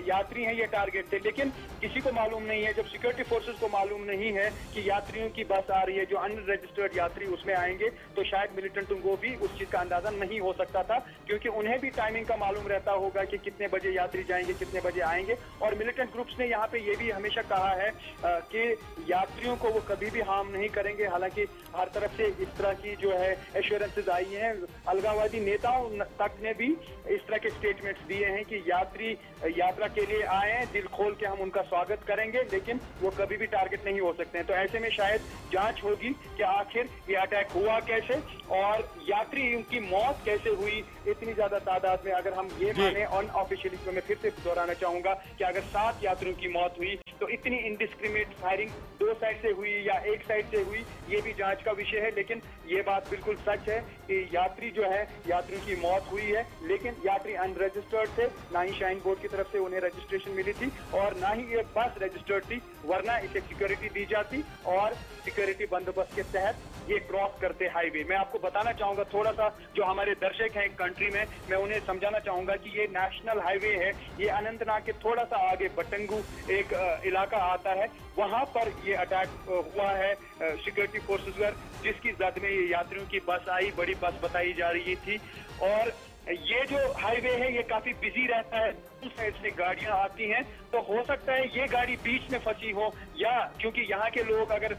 Speaker 6: यात्री हैं ये टारगेट थे, लेकिन किसी को मालूम नहीं है, जब सिक्योरिटी फोर्सेस को मालूम नहीं है कि यात्रियों की बस आ रही है, जो अनरजिस्टर्ड यात्री उसमें आएंगे, तो शायद मिलिटेंटों को भी उस चीज का अंदाजा नहीं हो सकता था, क्योंकि उन्हें भी टाइमिंग का मालूम रहता होगा कि कितने बजे यात्री जाएंगे, कितने बजे आएंगे। और मिलिटेंट ग्रुप्स ने यहाँ पे ये भी हमेशा कहा है कि यात्रियों को वो कभी भी हार्म नहीं करेंगे। हालांकि हर तरफ से इस तरह की जो है एश्योरेंसेज आई हैं, अलगाववादी नेताओं तक ने भी इस तरह के स्टेटमेंट्स दिए हैं कि यात्री यात्रा के लिए आए हैं, दिल खोल के हम उनका स्वागत करेंगे, लेकिन वो कभी भी टारगेट नहीं हो सकते हैं। तो ऐसे में शायद जांच होगी कि आखिर ये अटैक हुआ कैसे और यात्रियों की मौत कैसे हुई इतनी ज्यादा तादाद में। अगर हम ये माने अनऑफिशियली, तो मैं फिर से दोहराना चाहूंगा कि अगर 7 यात्रियों की मौत हुई तो इतनी इनडिस्क्रिमिनेट फायरिंग 2 साइड से हुई या 1 साइड से हुई, ये भी जांच का विषय है। लेकिन ये बात बिल्कुल सच है कि यात्री जो है, यात्रियों की मौत हुई है, लेकिन यात्री अनरजिस्टर्ड थे, ना ही शाइन बोर्ड की तरफ से उन्हें रजिस्ट्रेशन मिली थी और ना ही ये बस रजिस्टर्ड थी, वरना इसे सिक्योरिटी दी जाती और सिक्योरिटी बंदोबस्त के तहत ये क्रॉस करते हाईवे। मैं आपको बताना चाहूंगा, थोड़ा सा जो हमारे दर्शक हैं कंट्री में, मैं उन्हें समझाना चाहूंगा कि ये नेशनल हाईवे है। ये अनंतनाग के थोड़ा सा आगे बटंगू एक इलाका आता है, वहां पर ये अटैक हुआ है सिक्योरिटी फोर्सेस पर, जिसकी जद में ये यात्रियों की बस आई, बड़ी बस बताई जा रही थी। और ये जो हाईवे है ये काफी बिजी रहता है, उस साइड से गाड़ियां आती हैं, तो हो सकता है ये गाड़ी बीच में फंसी हो, या क्योंकि यहाँ के लोग, अगर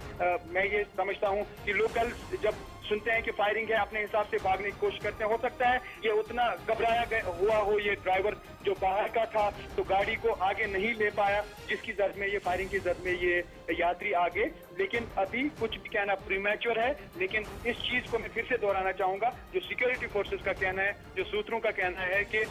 Speaker 6: मैं ये समझता हूँ कि लोकल जब सुनते हैं कि फायरिंग है अपने हिसाब से भागने की कोशिश करते हैं, हो सकता है ये उतना घबराया हुआ हो ये ड्राइवर जो बाहर का था, तो गाड़ी को आगे नहीं ले पाया, जिसकी जद में ये फायरिंग की जद में ये यात्री आगे। लेकिन अभी कुछ भी कहना प्रीमैच्योर है, लेकिन इस चीज को मैं फिर से दोहराना चाहूंगा, जो सिक्योरिटी फोर्सेस का कहना है, जो सूत्रों का कहना है कि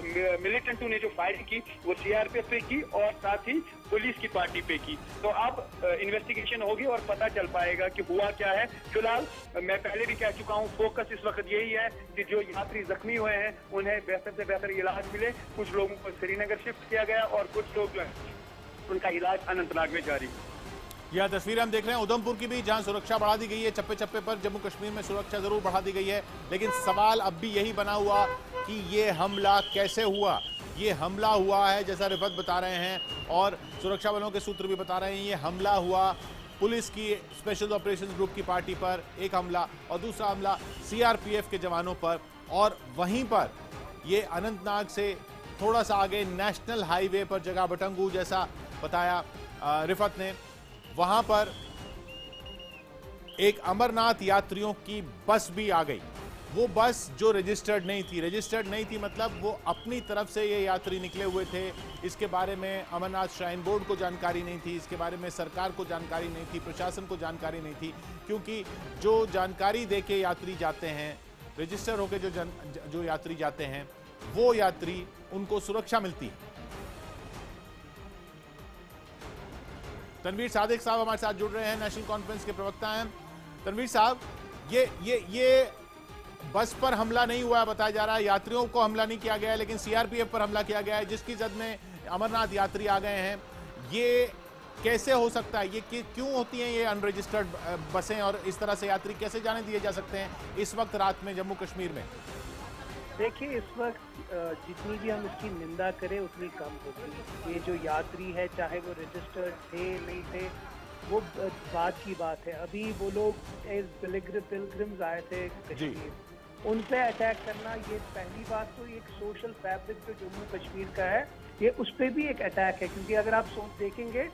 Speaker 6: मिलिटेंटों ने जो फायरिंग की वो सीआरपीएफ पे की और साथ ही पुलिस की पार्टी पे की। तो अब इन्वेस्टिगेशन होगी और पता चल पाएगा कि हुआ क्या है। फिलहाल मैं पहले भी कह चुका हूँ, फोकस इस वक्त यही है कि जो यात्री जख्मी हुए हैं उन्हें बेहतर से बेहतर इलाज मिले। कुछ लोगों को श्रीनगर शिफ्ट किया गया और कुछ लोग जो है उनका इलाज अनंतनाग में जारी।
Speaker 1: यह तस्वीर हम देख रहे हैं उधमपुर की भी, जहां सुरक्षा बढ़ा दी गई है। चप्पे चप्पे पर जम्मू कश्मीर में सुरक्षा जरूर बढ़ा दी गई है, लेकिन सवाल अब भी यही बना हुआ कि ये हमला कैसे हुआ। ये हमला हुआ है, जैसा रिफत बता रहे हैं और सुरक्षा बलों के सूत्र भी बता रहे हैं, ये हमला हुआ पुलिस की स्पेशल ऑपरेशन ग्रुप की पार्टी पर एक हमला, और दूसरा हमला सीआरपीएफ के जवानों पर। और वहीं पर ये अनंतनाग से थोड़ा सा आगे नेशनल हाईवे पर जगह बटंगू, जैसा बताया रिफत ने, वहां पर एक अमरनाथ यात्रियों की बस भी आ गई। वो बस जो रजिस्टर्ड नहीं थी मतलब वो अपनी तरफ से ये यात्री निकले हुए थे। इसके बारे में अमरनाथ श्राइन बोर्ड को जानकारी नहीं थी, इसके बारे में सरकार को जानकारी नहीं थी, प्रशासन को जानकारी नहीं थी, क्योंकि जो जानकारी देके यात्री जाते हैं, रजिस्टर होके जो यात्री जाते हैं, वो यात्री उनको सुरक्षा मिलती है। तनवीर सादिक साहब हमारे साथ जुड़ रहे हैं, नेशनल कॉन्फ्रेंस के प्रवक्ता हैं। तनवीर साहब, ये बस पर हमला नहीं हुआ बताया जा रहा है, यात्रियों को हमला नहीं किया गया है, लेकिन सीआरपीएफ पर हमला किया गया है, जिसकी जद में अमरनाथ यात्री आ गए हैं। ये कैसे हो सकता है? ये क्यों होती हैं ये अनरजिस्टर्ड बसें, और इस तरह से यात्री कैसे जाने दिए जा सकते हैं इस वक्त रात में जम्मू कश्मीर में?
Speaker 9: देखिए, इस वक्त जितनी भी हम इसकी निंदा करें उतनी कम होगी। ये जो यात्री है, चाहे वो रजिस्टर्ड थे नहीं थे, वो बात की बात है। अभी वो लोग एज पिलग्रिम्स आए थे कश्मीर, उन पे अटैक करना, ये पहली बात तो एक सोशल फैब्रिक जो जम्मू कश्मीर का है, ये उस पर भी एक अटैक है। क्योंकि अगर आप देखेंगे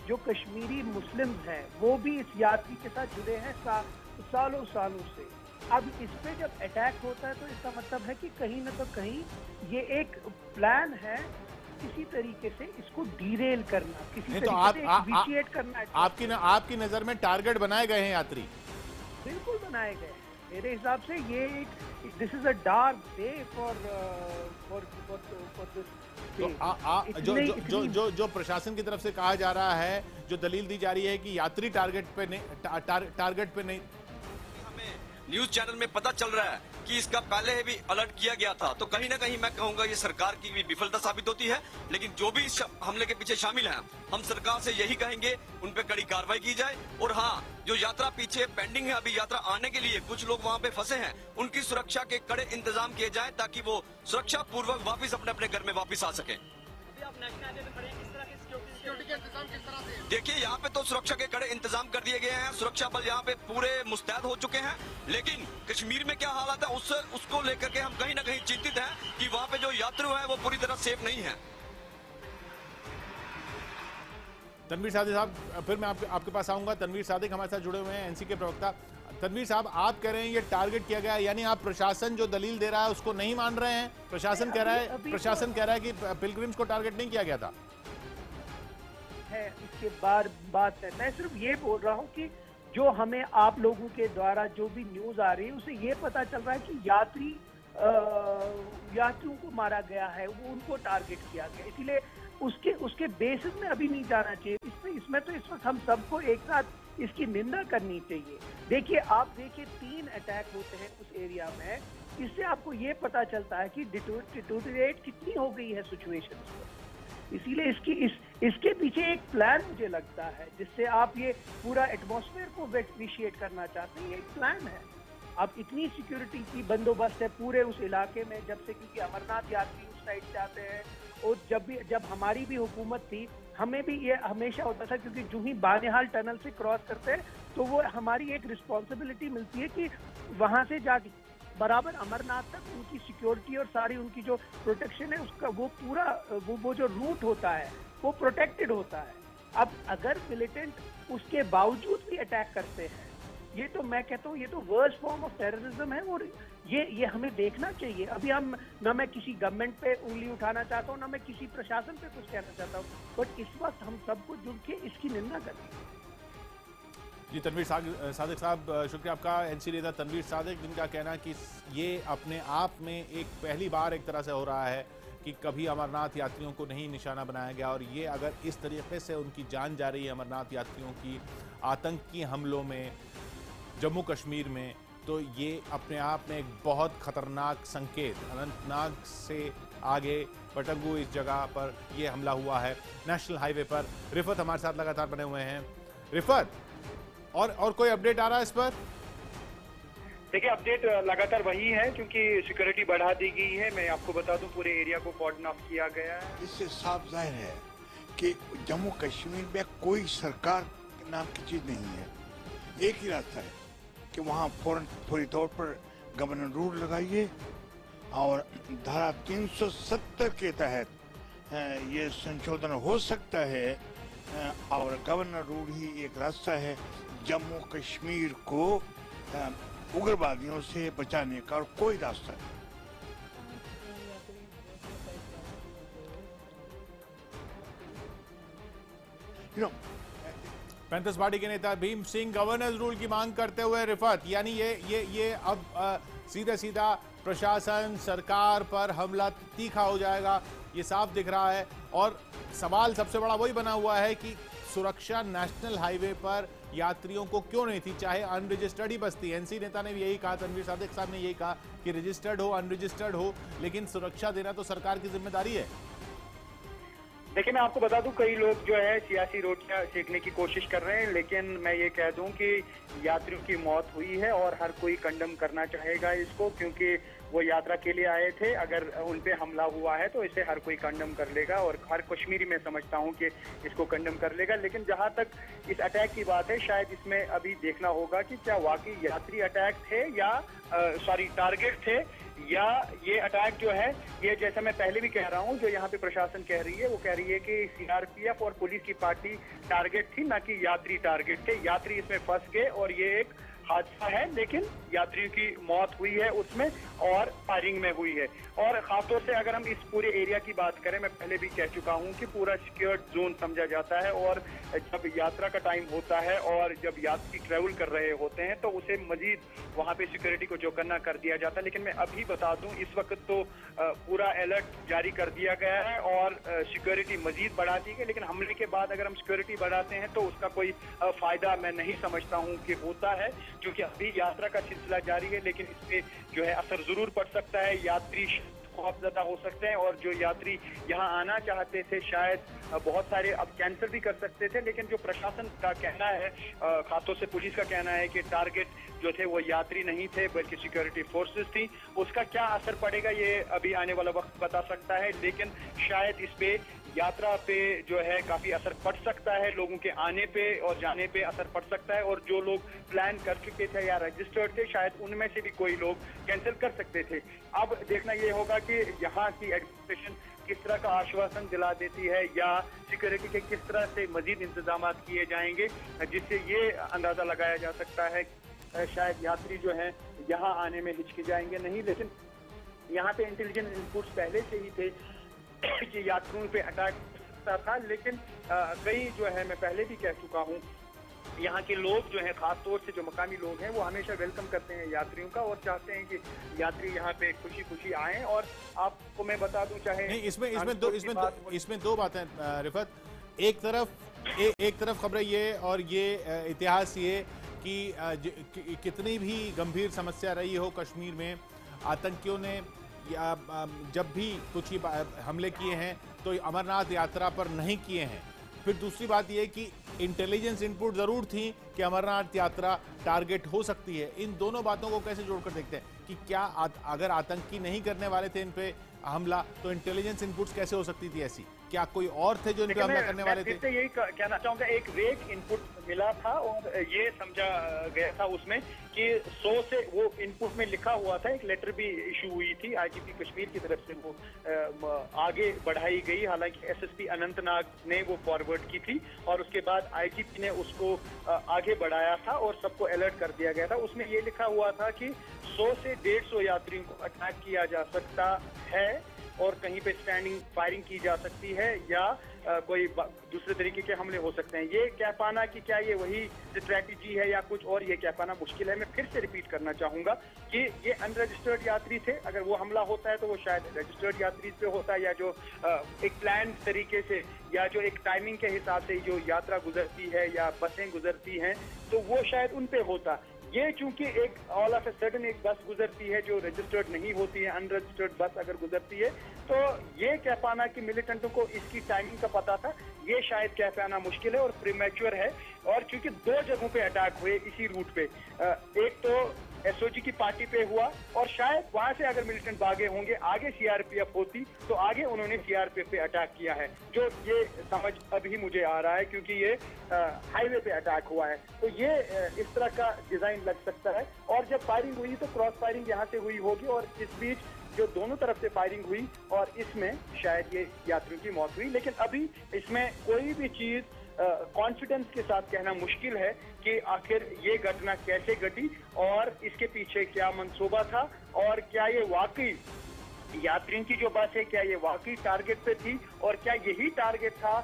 Speaker 9: जो कश्मीरी मुस्लिम हैं वो भी इस यात्री के साथ जुड़े हैं सालों से। अब इस पे जब अटैक होता है तो इसका मतलब है कि कहीं न तो कहीं ये एक प्लान है किसी तरीके से इसको डीरेल करना, किसी तरीके से इनिशिएट करना।
Speaker 1: आपकी नजर में टारगेट बनाए गए हैं यात्री?
Speaker 9: बिल्कुल बनाए गए। मेरे हिसाब से ये एक this is a dark day for
Speaker 1: this. जो प्रशासन की तरफ से कहा जा रहा है, जो दलील दी जा रही है कि यात्री टारगेट पे नहीं।
Speaker 10: हमें न्यूज चैनल में पता चल रहा है कि इसका पहले भी अलर्ट किया गया था, तो कहीं ना कहीं मैं कहूंगा ये सरकार की भी विफलता साबित होती है। लेकिन जो भी इस हमले के पीछे शामिल हैं, हम सरकार से यही कहेंगे उन पे कड़ी कार्रवाई की जाए। और हाँ, जो यात्रा पीछे पेंडिंग है, अभी यात्रा आने के लिए कुछ लोग वहाँ पे फंसे हैं, उनकी सुरक्षा के कड़े इंतजाम किए जाए ताकि वो सुरक्षा पूर्वक वापिस अपने अपने घर में वापिस आ सके। देखिए, यहाँ पे तो सुरक्षा के कड़े इंतजाम कर दिए गए हैं, सुरक्षा बल यहाँ पे पूरे मुस्तैद हो चुके हैं। लेकिन कश्मीर में क्या हालात है उसको लेकर के हम कहीं ना कहीं चिंतित हैं कि वहाँ पे जो यात्री है वो पूरी तरह सेफ नहीं है।
Speaker 1: तनवीर सादिक साहब, फिर मैं आपके पास आऊंगा। तनवीर सादिक हमारे साथ जुड़े हुए हैं, एनसी के प्रवक्ता। तनवीर साहब, आप कह रहे हैं ये टारगेट किया गया है, यानी आप प्रशासन जो दलील दे रहा है उसको नहीं मान रहे हैं? प्रशासन कह रहा है कि पिलग्रिम्स को टारगेट नहीं किया गया था।
Speaker 9: इसके बात है, मैं सिर्फ ये बोल रहा हूँ कि जो हमें आप लोगों के द्वारा जो भी न्यूज आ रही है उससे ये पता चल रहा है कि यात्रियों को मारा गया है, वो उनको टारगेट किया गया, इसीलिए उसके बेसिस में अभी नहीं जाना चाहिए। इसमें तो इस वक्त हम सबको एक साथ इसकी निंदा करनी चाहिए। देखिए, आप देखिए 3 अटैक होते हैं उस एरिया में, इससे आपको ये पता चलता है कि डिटोरिएट कितनी हो गई है सिचुएशन। इसीलिए इसके पीछे एक प्लान मुझे लगता है, जिससे आप ये पूरा एटमॉस्फेयर को विशिएट करना चाहते हैं। ये एक प्लान है। अब इतनी सिक्योरिटी की बंदोबस्त है पूरे उस इलाके में, जब से क्योंकि अमरनाथ यात्री उस साइड से आते हैं, और जब हमारी भी हुकूमत थी, हमें भी ये हमेशा होता था, क्योंकि जो ही बानिहाल टनल से क्रॉस करते हैं तो वो हमारी एक रिस्पॉन्सिबिलिटी मिलती है कि वहाँ से जाके बराबर अमरनाथ तक उनकी सिक्योरिटी और सारी उनकी जो प्रोटेक्शन है उसका वो पूरा वो जो रूट होता है वो प्रोटेक्टेड होता है। अब अगर मिलिटेंट उसके बावजूद भी अटैक करते हैं, ये तो मैं कहता हूँ ये तो वर्स्ट फॉर्म ऑफ टेररिज्म है, और ये हमें देखना चाहिए। अभी हम न मैं किसी गवर्नमेंट पे उंगली उठाना चाहता हूँ, न मैं किसी प्रशासन पे कुछ कहना चाहता हूँ, बट इस वक्त हम सबको जुड़ के इसकी निंदा करें।
Speaker 1: जी, तनवीर सादिक साहब, शुक्रिया आपका। एनसी नेता तनवीर सादिक, जिनका कहना है कि ये अपने आप में एक पहली बार एक तरह से हो रहा है कि कभी अमरनाथ यात्रियों को नहीं निशाना बनाया गया, और ये अगर इस तरीके से उनकी जान जा रही है अमरनाथ यात्रियों की आतंकी हमलों में जम्मू कश्मीर में, तो ये अपने आप में एक बहुत खतरनाक संकेत। अनंतनाग से आगे पटंगू इस जगह पर यह हमला हुआ है, नेशनल हाईवे पर। रिफत हमारे साथ लगातार बने हुए हैं। रिफत, और कोई अपडेट आ रहा है इस पर?
Speaker 6: देखिए, अपडेट लगातार वही है, क्योंकि सिक्योरिटी बढ़ा दी गई है। मैं आपको बता दूं, पूरे एरिया को कॉर्डन ऑफ किया गया है।
Speaker 12: इससे साफ जाहिर है कि जम्मू कश्मीर में कोई सरकार नाम की चीज नहीं है। एक ही रास्ता है कि वहाँ फौरी तौर पर गवर्नर रूल लगाइए, और धारा 370 के तहत ये संशोधन हो सकता है, और गवर्नर रूल ही एक रास्ता है जम्मू कश्मीर को उग्रवादियों से बचाने का, और कोई रास्ता नहीं।
Speaker 1: पैंथर्स पार्टी के नेता भीम सिंह गवर्नर रूल की मांग करते हुए रिफत, यानी ये अब सीधा सीधा प्रशासन सरकार पर हमला तीखा हो जाएगा, ये साफ दिख रहा है। और सवाल सबसे बड़ा वही बना हुआ है कि सुरक्षा नेशनल हाईवे पर यात्रियों को क्यों नहीं थी, चाहे अनरजिस्टर्ड ही बस्ती। एनसी नेता ने भी यही कहा, तनवीर सादिक साहब ने यही कहा कि रजिस्टर्ड हो अनरजिस्टर्ड हो, लेकिन सुरक्षा देना तो सरकार की जिम्मेदारी है।
Speaker 6: देखिए, मैं आपको बता दूं, कई लोग जो है सियासी रोटियां सेकने की कोशिश कर रहे हैं, लेकिन मैं ये कह दूं कि यात्रियों की मौत हुई है और हर कोई कंडम करना चाहेगा इसको, क्योंकि वो यात्रा के लिए आए थे। अगर उन पे हमला हुआ है तो इसे हर कोई कंडम कर लेगा, और हर कश्मीरी मैं समझता हूं कि इसको कंडम कर लेगा। लेकिन जहां तक इस अटैक की बात है, शायद इसमें अभी देखना होगा कि क्या वाकई यात्री अटैक थे या टारगेट थे, या ये अटैक जो है, ये जैसा मैं पहले भी कह रहा हूं, जो यहाँ पे प्रशासन कह रही है, वो कह रही रही है कि सीआरपीएफ और पुलिस की पार्टी टारगेट थी, ना कि यात्री टारगेट थे। यात्री इसमें फंस गए और ये एक हादसा है, लेकिन यात्रियों की मौत हुई है उसमें और फायरिंग में हुई है। और खासतौर से अगर हम इस पूरे एरिया की बात करें, मैं पहले भी कह चुका हूं कि पूरा सिक्योर्ड जोन समझा जाता है और जब यात्रा का टाइम होता है और जब यात्री ट्रेवल कर रहे होते हैं तो उसे मजीद वहां पे सिक्योरिटी को जो करना कर दिया जाता है। लेकिन मैं अभी बता दूं, इस वक्त तो पूरा अलर्ट जारी कर दिया गया है और सिक्योरिटी मजीद बढ़ा दी गई। लेकिन हमले के बाद अगर हम सिक्योरिटी बढ़ाते हैं तो उसका कोई फायदा मैं नहीं समझता हूं कि होता है, क्योंकि अभी यात्रा का सिलसिला जारी है। लेकिन इससे जो है असर जरूर पड़ सकता है, यात्री खौफजदा हो सकते हैं और जो यात्री यहाँ आना चाहते थे शायद बहुत सारे अब कैंसिल भी कर सकते थे। लेकिन जो प्रशासन का कहना है, खासतौर से पुलिस का कहना है कि टारगेट जो थे वो यात्री नहीं थे बल्कि सिक्योरिटी फोर्सेस थी। उसका क्या असर पड़ेगा ये अभी आने वाला वक्त बता सकता है, लेकिन शायद इस पे यात्रा पे जो है काफी असर पड़ सकता है, लोगों के आने पे और जाने पे असर पड़ सकता है। और जो लोग प्लान कर चुके थे या रजिस्टर्ड थे, शायद उनमें से भी कोई लोग कैंसिल कर सकते थे। अब देखना ये होगा कि यहाँ की एडमिनिस्ट्रेशन किस तरह का आश्वासन दिला देती है या सिक्योरिटी के किस तरह से मजीद इंतजाम किए जाएंगे, जिससे ये अंदाजा लगाया जा सकता है शायद यात्री जो है यहाँ आने में हिचकिचाएंगे नहीं। लेकिन यहाँ पे इंटेलिजेंस इनपुट्स पहले से ही थे कि यात्रियों पे अटैक हो सकता था। लेकिन कई जो है, मैं पहले भी कह चुका हूँ, यहाँ के लोग जो हैं, खास तौर से जो मकामी लोग हैं, वो हमेशा वेलकम करते हैं यात्रियों का और चाहते हैं कि यात्री यहाँ पे खुशी खुशी आएं। और आपको मैं बता दूं, चाहे
Speaker 1: नहीं, इसमें दो बातें रिफत। एक तरफ खबरें ये और ये इतिहास ये कि कितनी भी गंभीर समस्या रही हो कश्मीर में, आतंकियों ने जब भी कुछ हमले किए हैं तो अमरनाथ यात्रा पर नहीं किए हैं। फिर दूसरी बात यह कि इंटेलिजेंस इनपुट जरूर थी कि अमरनाथ यात्रा टारगेट हो सकती है। इन दोनों बातों को कैसे जोड़कर देखते हैं कि क्या अगर आतंकी नहीं करने वाले थे इन पे हमला तो इंटेलिजेंस इनपुट्स कैसे हो सकती थी ऐसी? क्या कोई और थे जो इन पे हमला करने वाले थे?
Speaker 6: मैं यही कहना चाहूंगा, एक वेग इनपुट मिला था और ये समझा गया था उसमें कि 100 से वो इनपुट में लिखा हुआ था। एक लेटर भी इशू हुई थी आईजीपी कश्मीर की तरफ से, वो आगे बढ़ाई गई। हालांकि एसएसपी अनंतनाग ने वो फॉरवर्ड की थी और उसके बाद आईजीपी ने उसको आगे बढ़ाया था और सबको अलर्ट कर दिया गया था। उसमें ये लिखा हुआ था कि 100 से 150 यात्रियों को अटैक किया जा सकता है और कहीं पे स्टैंडिंग फायरिंग की जा सकती है या कोई दूसरे तरीके के हमले हो सकते हैं। ये कह पाना कि क्या ये वही स्ट्रैटेजी है या कुछ और, ये कह पाना मुश्किल है। मैं फिर से रिपीट करना चाहूंगा कि ये अनरजिस्टर्ड यात्री थे। अगर वो हमला होता है तो वो शायद रजिस्टर्ड यात्री पे होता है या जो एक प्लान तरीके से या जो एक टाइमिंग के हिसाब से जो यात्रा गुजरती है या बसें गुजरती हैं तो वो शायद उन पे होता। ये चूंकि एक ऑल ऑफ ए सडन एक बस गुजरती है जो रजिस्टर्ड नहीं होती है, अनरजिस्टर्ड बस अगर गुजरती है, तो ये कह पाना कि मिलिटेंटों को इसकी टाइमिंग का पता था, ये शायद कह पाना मुश्किल है और प्रीमैच्योर है। और चूंकि 2 जगहों पे अटैक हुए इसी रूट पे, एक तो एसओजी की पार्टी पे हुआ और शायद वहां से अगर मिलिटेंट भागे होंगे, आगे सीआरपीएफ होती तो आगे उन्होंने सीआरपीएफ पे अटैक किया है, जो ये समझ अभी मुझे आ रहा है क्योंकि ये हाईवे पे अटैक हुआ है। तो ये इस तरह का डिजाइन लग सकता है। और जब फायरिंग हुई तो क्रॉस फायरिंग यहाँ से हुई होगी और इस बीच जो दोनों तरफ से फायरिंग हुई और इसमें शायद ये यात्रियों की मौत हुई। लेकिन अभी इसमें कोई भी चीज कॉन्फिडेंस के साथ कहना मुश्किल है कि आखिर ये घटना कैसे घटी और इसके पीछे क्या मंसूबा था और क्या ये वाकई यात्रियों की जो बस है क्या ये वाकई टारगेट पे थी और क्या यही टारगेट था।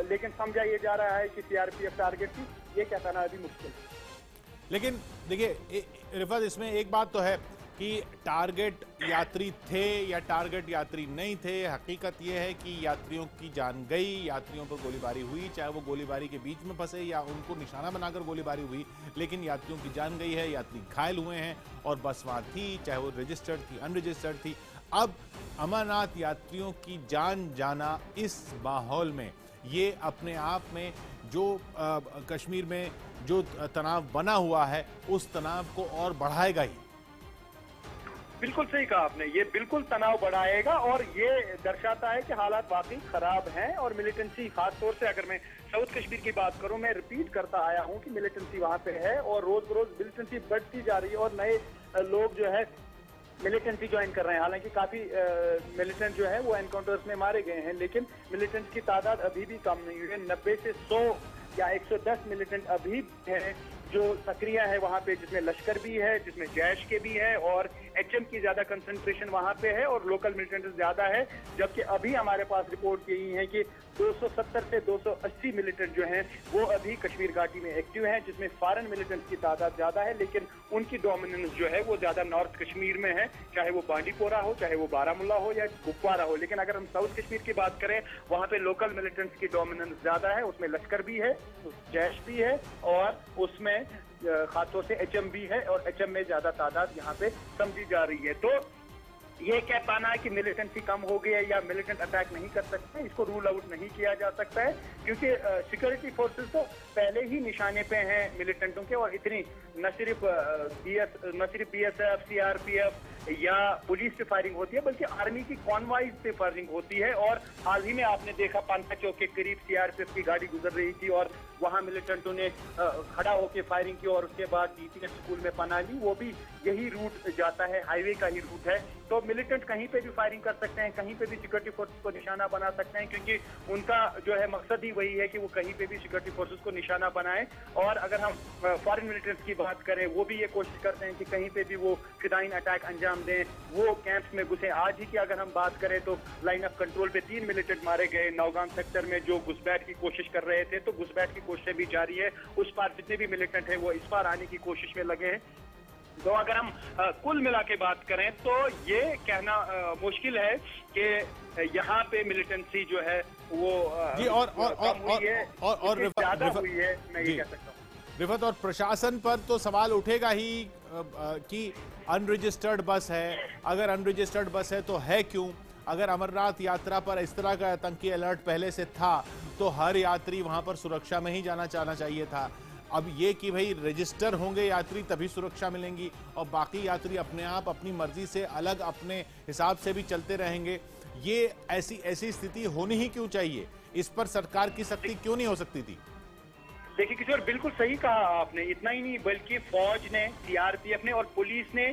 Speaker 6: लेकिन समझा ये जा रहा है कि सीआरपीएफ टारगेट थी, ये क्या कहना अभी मुश्किल है।
Speaker 1: लेकिन देखिए रिफत, इसमें एक बात तो है कि टारगेट यात्री थे या टारगेट यात्री नहीं थे। हकीकत यह है कि यात्रियों की जान गई, यात्रियों पर गोलीबारी हुई, चाहे वो गोलीबारी के बीच में फंसे या उनको निशाना बनाकर गोलीबारी हुई, लेकिन यात्रियों की जान गई है, यात्री घायल हुए हैं और बस वहाँ थी, चाहे वो रजिस्टर्ड थी अनरजिस्टर्ड थी। अब अमरनाथ यात्रियों की जान जाना इस माहौल में ये अपने आप में जो कश्मीर में जो तनाव बना हुआ है उस तनाव को और बढ़ाएगा ही।
Speaker 6: बिल्कुल सही कहा आपने, ये बिल्कुल तनाव बढ़ाएगा और ये दर्शाता है कि हालात वाकई खराब हैं। और मिलिटेंसी, खास तौर से अगर मैं साउथ कश्मीर की बात करूं, मैं रिपीट करता आया हूं कि मिलिटेंसी वहां पे है और रोज बरोज मिलिटेंसी बढ़ती जा रही है और नए लोग जो है
Speaker 9: मिलिटेंट्स ज्वाइन कर रहे हैं। हालांकि काफी मिलिटेंट जो है वो एनकाउंटर्स में मारे गए हैं, लेकिन मिलिटेंट्स की तादाद अभी भी कम नहीं हुई है। 90 से 100 या 110 मिलिटेंट अभी है जो सक्रिय है वहाँ पे, जिसमें लश्कर भी है, जिसमें जैश के भी है और एचएम की ज्यादा कंसंट्रेशन वहाँ पे है और लोकल मिलिटेंट ज्यादा है। जबकि अभी हमारे पास रिपोर्ट यही है कि 270 से 280 मिलिटेंट जो हैं वो अभी कश्मीर घाटी में एक्टिव हैं, जिसमें फॉरेन मिलिटेंट्स की तादाद ज्यादा है, लेकिन उनकी डोमिनेंस जो है वो ज्यादा नॉर्थ कश्मीर में है, चाहे वो बांडीपोरा हो, चाहे वो बारामुल्ला हो या कुपवारा हो। लेकिन अगर हम साउथ कश्मीर की बात करें, वहाँ पे लोकल मिलिटेंट्स की डोमिनेंस ज्यादा है, उसमें लश्कर भी है, जैश भी है और उसमें खासतौर से एचएम भी है और एचएम में ज्यादा तादाद यहाँ पे समझी जा रही है। तो ये कह पाना है कि मिलिटेंसी कम हो गई है या मिलिटेंट अटैक नहीं कर सकते, इसको रूल आउट नहीं किया जा सकता है, क्योंकि सिक्योरिटी फोर्सेस तो पहले ही निशाने पे हैं मिलिटेंटों के। और इतनी न सिर्फ बीएसएफ, सीआरपीएफ या पुलिस पे फायरिंग होती है, बल्कि आर्मी की कॉन्वॉइज पे फायरिंग होती है। और हाल ही में आपने देखा पांता चौक के करीब सीआरपीएफ की गाड़ी गुजर रही थी और वहां मिलिटेंटों ने खड़ा होकर फायरिंग की और उसके बाद डीपीएस स्कूल में पनाह ली। वो भी यही रूट जाता है, हाईवे का ही रूट है। तो मिलिटेंट कहीं पे भी फायरिंग कर सकते हैं, कहीं पे भी सिक्योरिटी फोर्सेस को निशाना बना सकते हैं, क्योंकि उनका जो है मकसद ही वही है कि वो कहीं पे भी सिक्योरिटी फोर्सेस को निशाना बनाएं। और अगर हम फॉरेन मिलिटेंट्स की बात करें, वो भी ये कोशिश करते हैं कि कहीं पे भी वो फिदाइन अटैक अंजाम दें, वो कैंप्स में घुसे। आज ही की अगर हम बात करें तो लाइन ऑफ कंट्रोल पे 3 मिलिटेंट मारे गए नौगाम सेक्टर में, जो घुसपैठ की कोशिश कर रहे थे। तो घुसपैठ की कोशिशें भी जारी है, उस पार जितने भी मिलिटेंट हैं वो इस पार आने की कोशिश में लगे हैं। तो अगर हम कुल मिला के बात करें तो ये कहना मुश्किल है कि यहाँ पे मिलिटेंसी जो है वो
Speaker 1: जी और
Speaker 9: ज्यादा हुई है, मैं ये कह सकता हूँ।
Speaker 1: रिफत, और प्रशासन पर तो सवाल उठेगा ही कि अनरजिस्टर्ड बस है। अगर अनरजिस्टर्ड बस है तो है क्यों? अगर अमरनाथ यात्रा पर इस तरह का आतंकी अलर्ट पहले से था तो हर यात्री वहां पर सुरक्षा में ही जाना चाहिए था। अब ये कि भाई रजिस्टर होंगे यात्री तभी सुरक्षा मिलेंगी और बाकी यात्री अपने आप अपनी मर्जी से अलग अपने हिसाब से भी चलते रहेंगे, ये ऐसी स्थिति होनी ही क्यों चाहिए? इस पर सरकार की सख्ती क्यों नहीं हो सकती थी?
Speaker 6: देखिए किशोर, बिल्कुल सही कहा आपने। इतना ही नहीं बल्कि फौज ने, सीआरपीएफ ने और पुलिस ने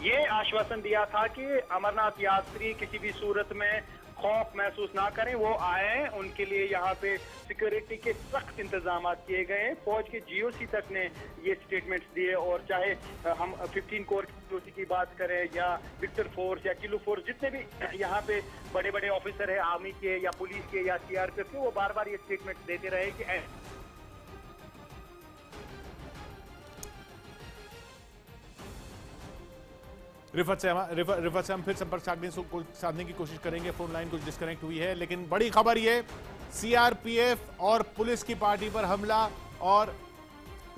Speaker 6: ये आश्वासन दिया था कि अमरनाथ यात्री किसी भी सूरत में खौफ महसूस ना करें, वो आए, उनके लिए यहाँ पे सिक्योरिटी के सख्त इंतजाम किए गए। फौज के जीओसी तक ने ये स्टेटमेंट्स दिए। और चाहे हम 15 कोर जीओसी की बात करें या विक्टर फोर्स या किलो फोर्स, जितने भी यहाँ पे बड़े बड़े ऑफिसर है आर्मी के या पुलिस के या सीआरपीएफ के, वो बार बार ये स्टेटमेंट देते रहे कि
Speaker 1: रिफत से हम फिर संपर्क साधने की कोशिश करेंगे। फोन लाइन कुछ डिस्कनेक्ट हुई है, लेकिन बड़ी खबर ये, सीआरपीएफ और पुलिस की पार्टी पर हमला और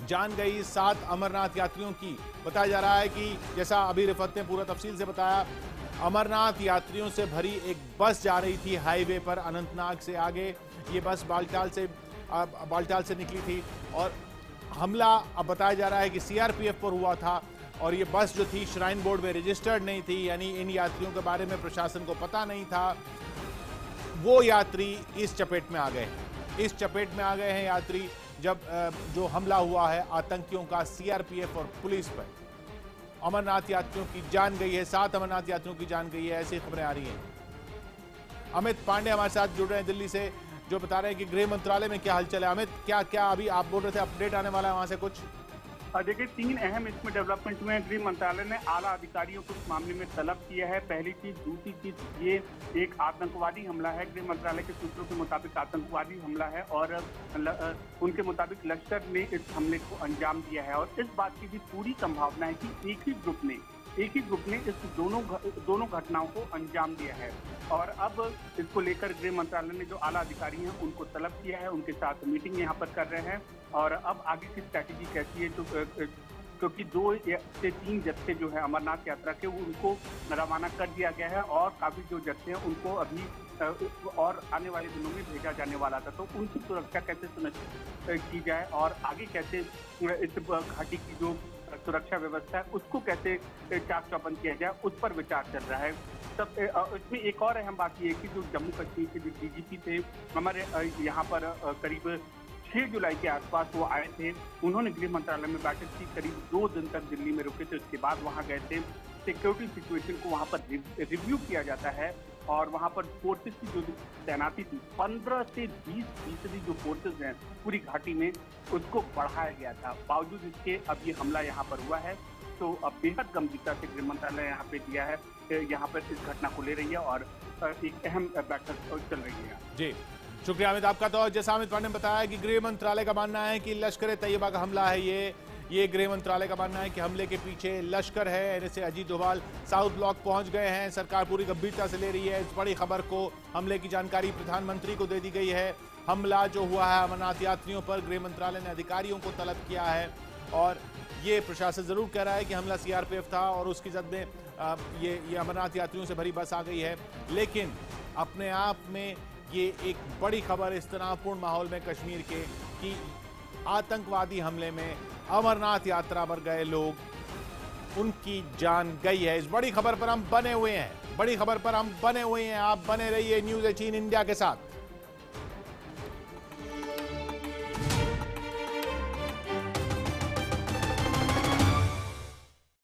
Speaker 1: जान गई 7 अमरनाथ यात्रियों की। बताया जा रहा है कि जैसा अभी रिफत ने पूरा तफसील से बताया, अमरनाथ यात्रियों से भरी एक बस जा रही थी हाईवे पर अनंतनाग से आगे। ये बस बालटाल से निकली थी और हमला अब बताया जा रहा है कि सीआरपीएफ पर हुआ था। और ये बस जो थी श्राइन बोर्ड में रजिस्टर्ड नहीं थी, यानी इन यात्रियों के बारे में प्रशासन को पता नहीं था। वो यात्री इस चपेट में आ गए हैं यात्री जब जो हमला हुआ है आतंकियों का सीआरपीएफ और पुलिस पर। अमरनाथ यात्रियों की जान गई है, 7 अमरनाथ यात्रियों की जान गई है, ऐसी खबरें आ रही हैं। अमित पांडे हमारे साथ जुड़ रहे हैं दिल्ली से, जो बता रहे हैं कि गृह मंत्रालय में क्या हलचल है। अमित, क्या अभी आप बोल रहे थे अपडेट आने वाला है वहां से कुछ?
Speaker 8: देखिए, 3 अहम इसमें डेवलपमेंट हुए हैं। गृह मंत्रालय ने आला अधिकारियों को इस मामले में तलब किया है। पहली चीज। दूसरी चीज, ये एक आतंकवादी हमला है। गृह मंत्रालय के सूत्रों के मुताबिक आतंकवादी हमला है और उनके मुताबिक लश्कर ने इस हमले को अंजाम दिया है। और इस बात की भी पूरी संभावना है कि एक ही ग्रुप ने इस दोनों घटनाओं को अंजाम दिया है। और अब इसको लेकर गृह मंत्रालय ने जो आला अधिकारी हैं उनको तलब किया है, उनके साथ मीटिंग यहाँ पर कर रहे हैं। और अब आगे की स्ट्रैटेजी कैसी है, तो क्योंकि 2 से 3 जत्थे जो है अमरनाथ यात्रा के, वो उनको रवाना कर दिया गया है और काफी जो जत्थे हैं उनको अभी और आने वाले दिनों में भेजा जाने वाला था। तो उनकी सुरक्षा कैसे सुनिश्चित की जाए और आगे कैसे इस घाटी की जो सुरक्षा व्यवस्था है उसको कैसे चाक चौबंद किया जाए, उस पर विचार चल रहा है। तब इसमें एक और अहम बात ये है कि जो जम्मू कश्मीर के जो डीजीपी थे, हमारे यहाँ पर करीब 6 जुलाई के आसपास वो आए थे। उन्होंने गृह मंत्रालय में बैठक की, करीब 2 दिन तक दिल्ली में रुके थे। उसके बाद वहां गए थे, सिक्योरिटी सिचुएशन को वहां पर रिव्यू किया जाता है और वहां पर फोर्सेस की जो तैनाती थी 15 से 20% जो फोर्सेस हैं पूरी घाटी में, उसको बढ़ाया गया था। बावजूद इसके अब ये हमला यहाँ पर हुआ है, तो अब बेहद गंभीरता से गृह मंत्रालय यहाँ पे दिया है, यहाँ पर इस घटना को ले रही है और एक अहम बैठक चल रही है।
Speaker 1: जी शुक्रिया अमित आपका। तो जैसा अमित पांडे ने बताया कि गृह मंत्रालय का मानना है कि लश्कर तैयबा का हमला है ये गृह मंत्रालय का मानना है कि हमले के पीछे लश्कर है। NSA Ajit Doval south block पहुंच गए हैं। सरकार पूरी गंभीरता से ले रही है इस बड़ी खबर को। हमले की जानकारी प्रधानमंत्री को दे दी गई है। हमला जो हुआ है अमरनाथ यात्रियों पर, गृह मंत्रालय ने अधिकारियों को तलब किया है और ये प्रशासन जरूर कह रहा है कि हमला सीआरपीएफ था और उसकी जद में ये अमरनाथ यात्रियों से भरी बस आ गई है। लेकिन अपने आप में ये एक बड़ी खबर इस तनावपूर्ण माहौल में कश्मीर के कि आतंकवादी हमले में अमरनाथ यात्रा पर गए लोग, उनकी जान गई है। इस बड़ी खबर पर हम बने हुए हैं, बड़ी खबर पर हम बने हुए हैं। आप बने रहिए न्यूज़ 18 इंडिया के साथ।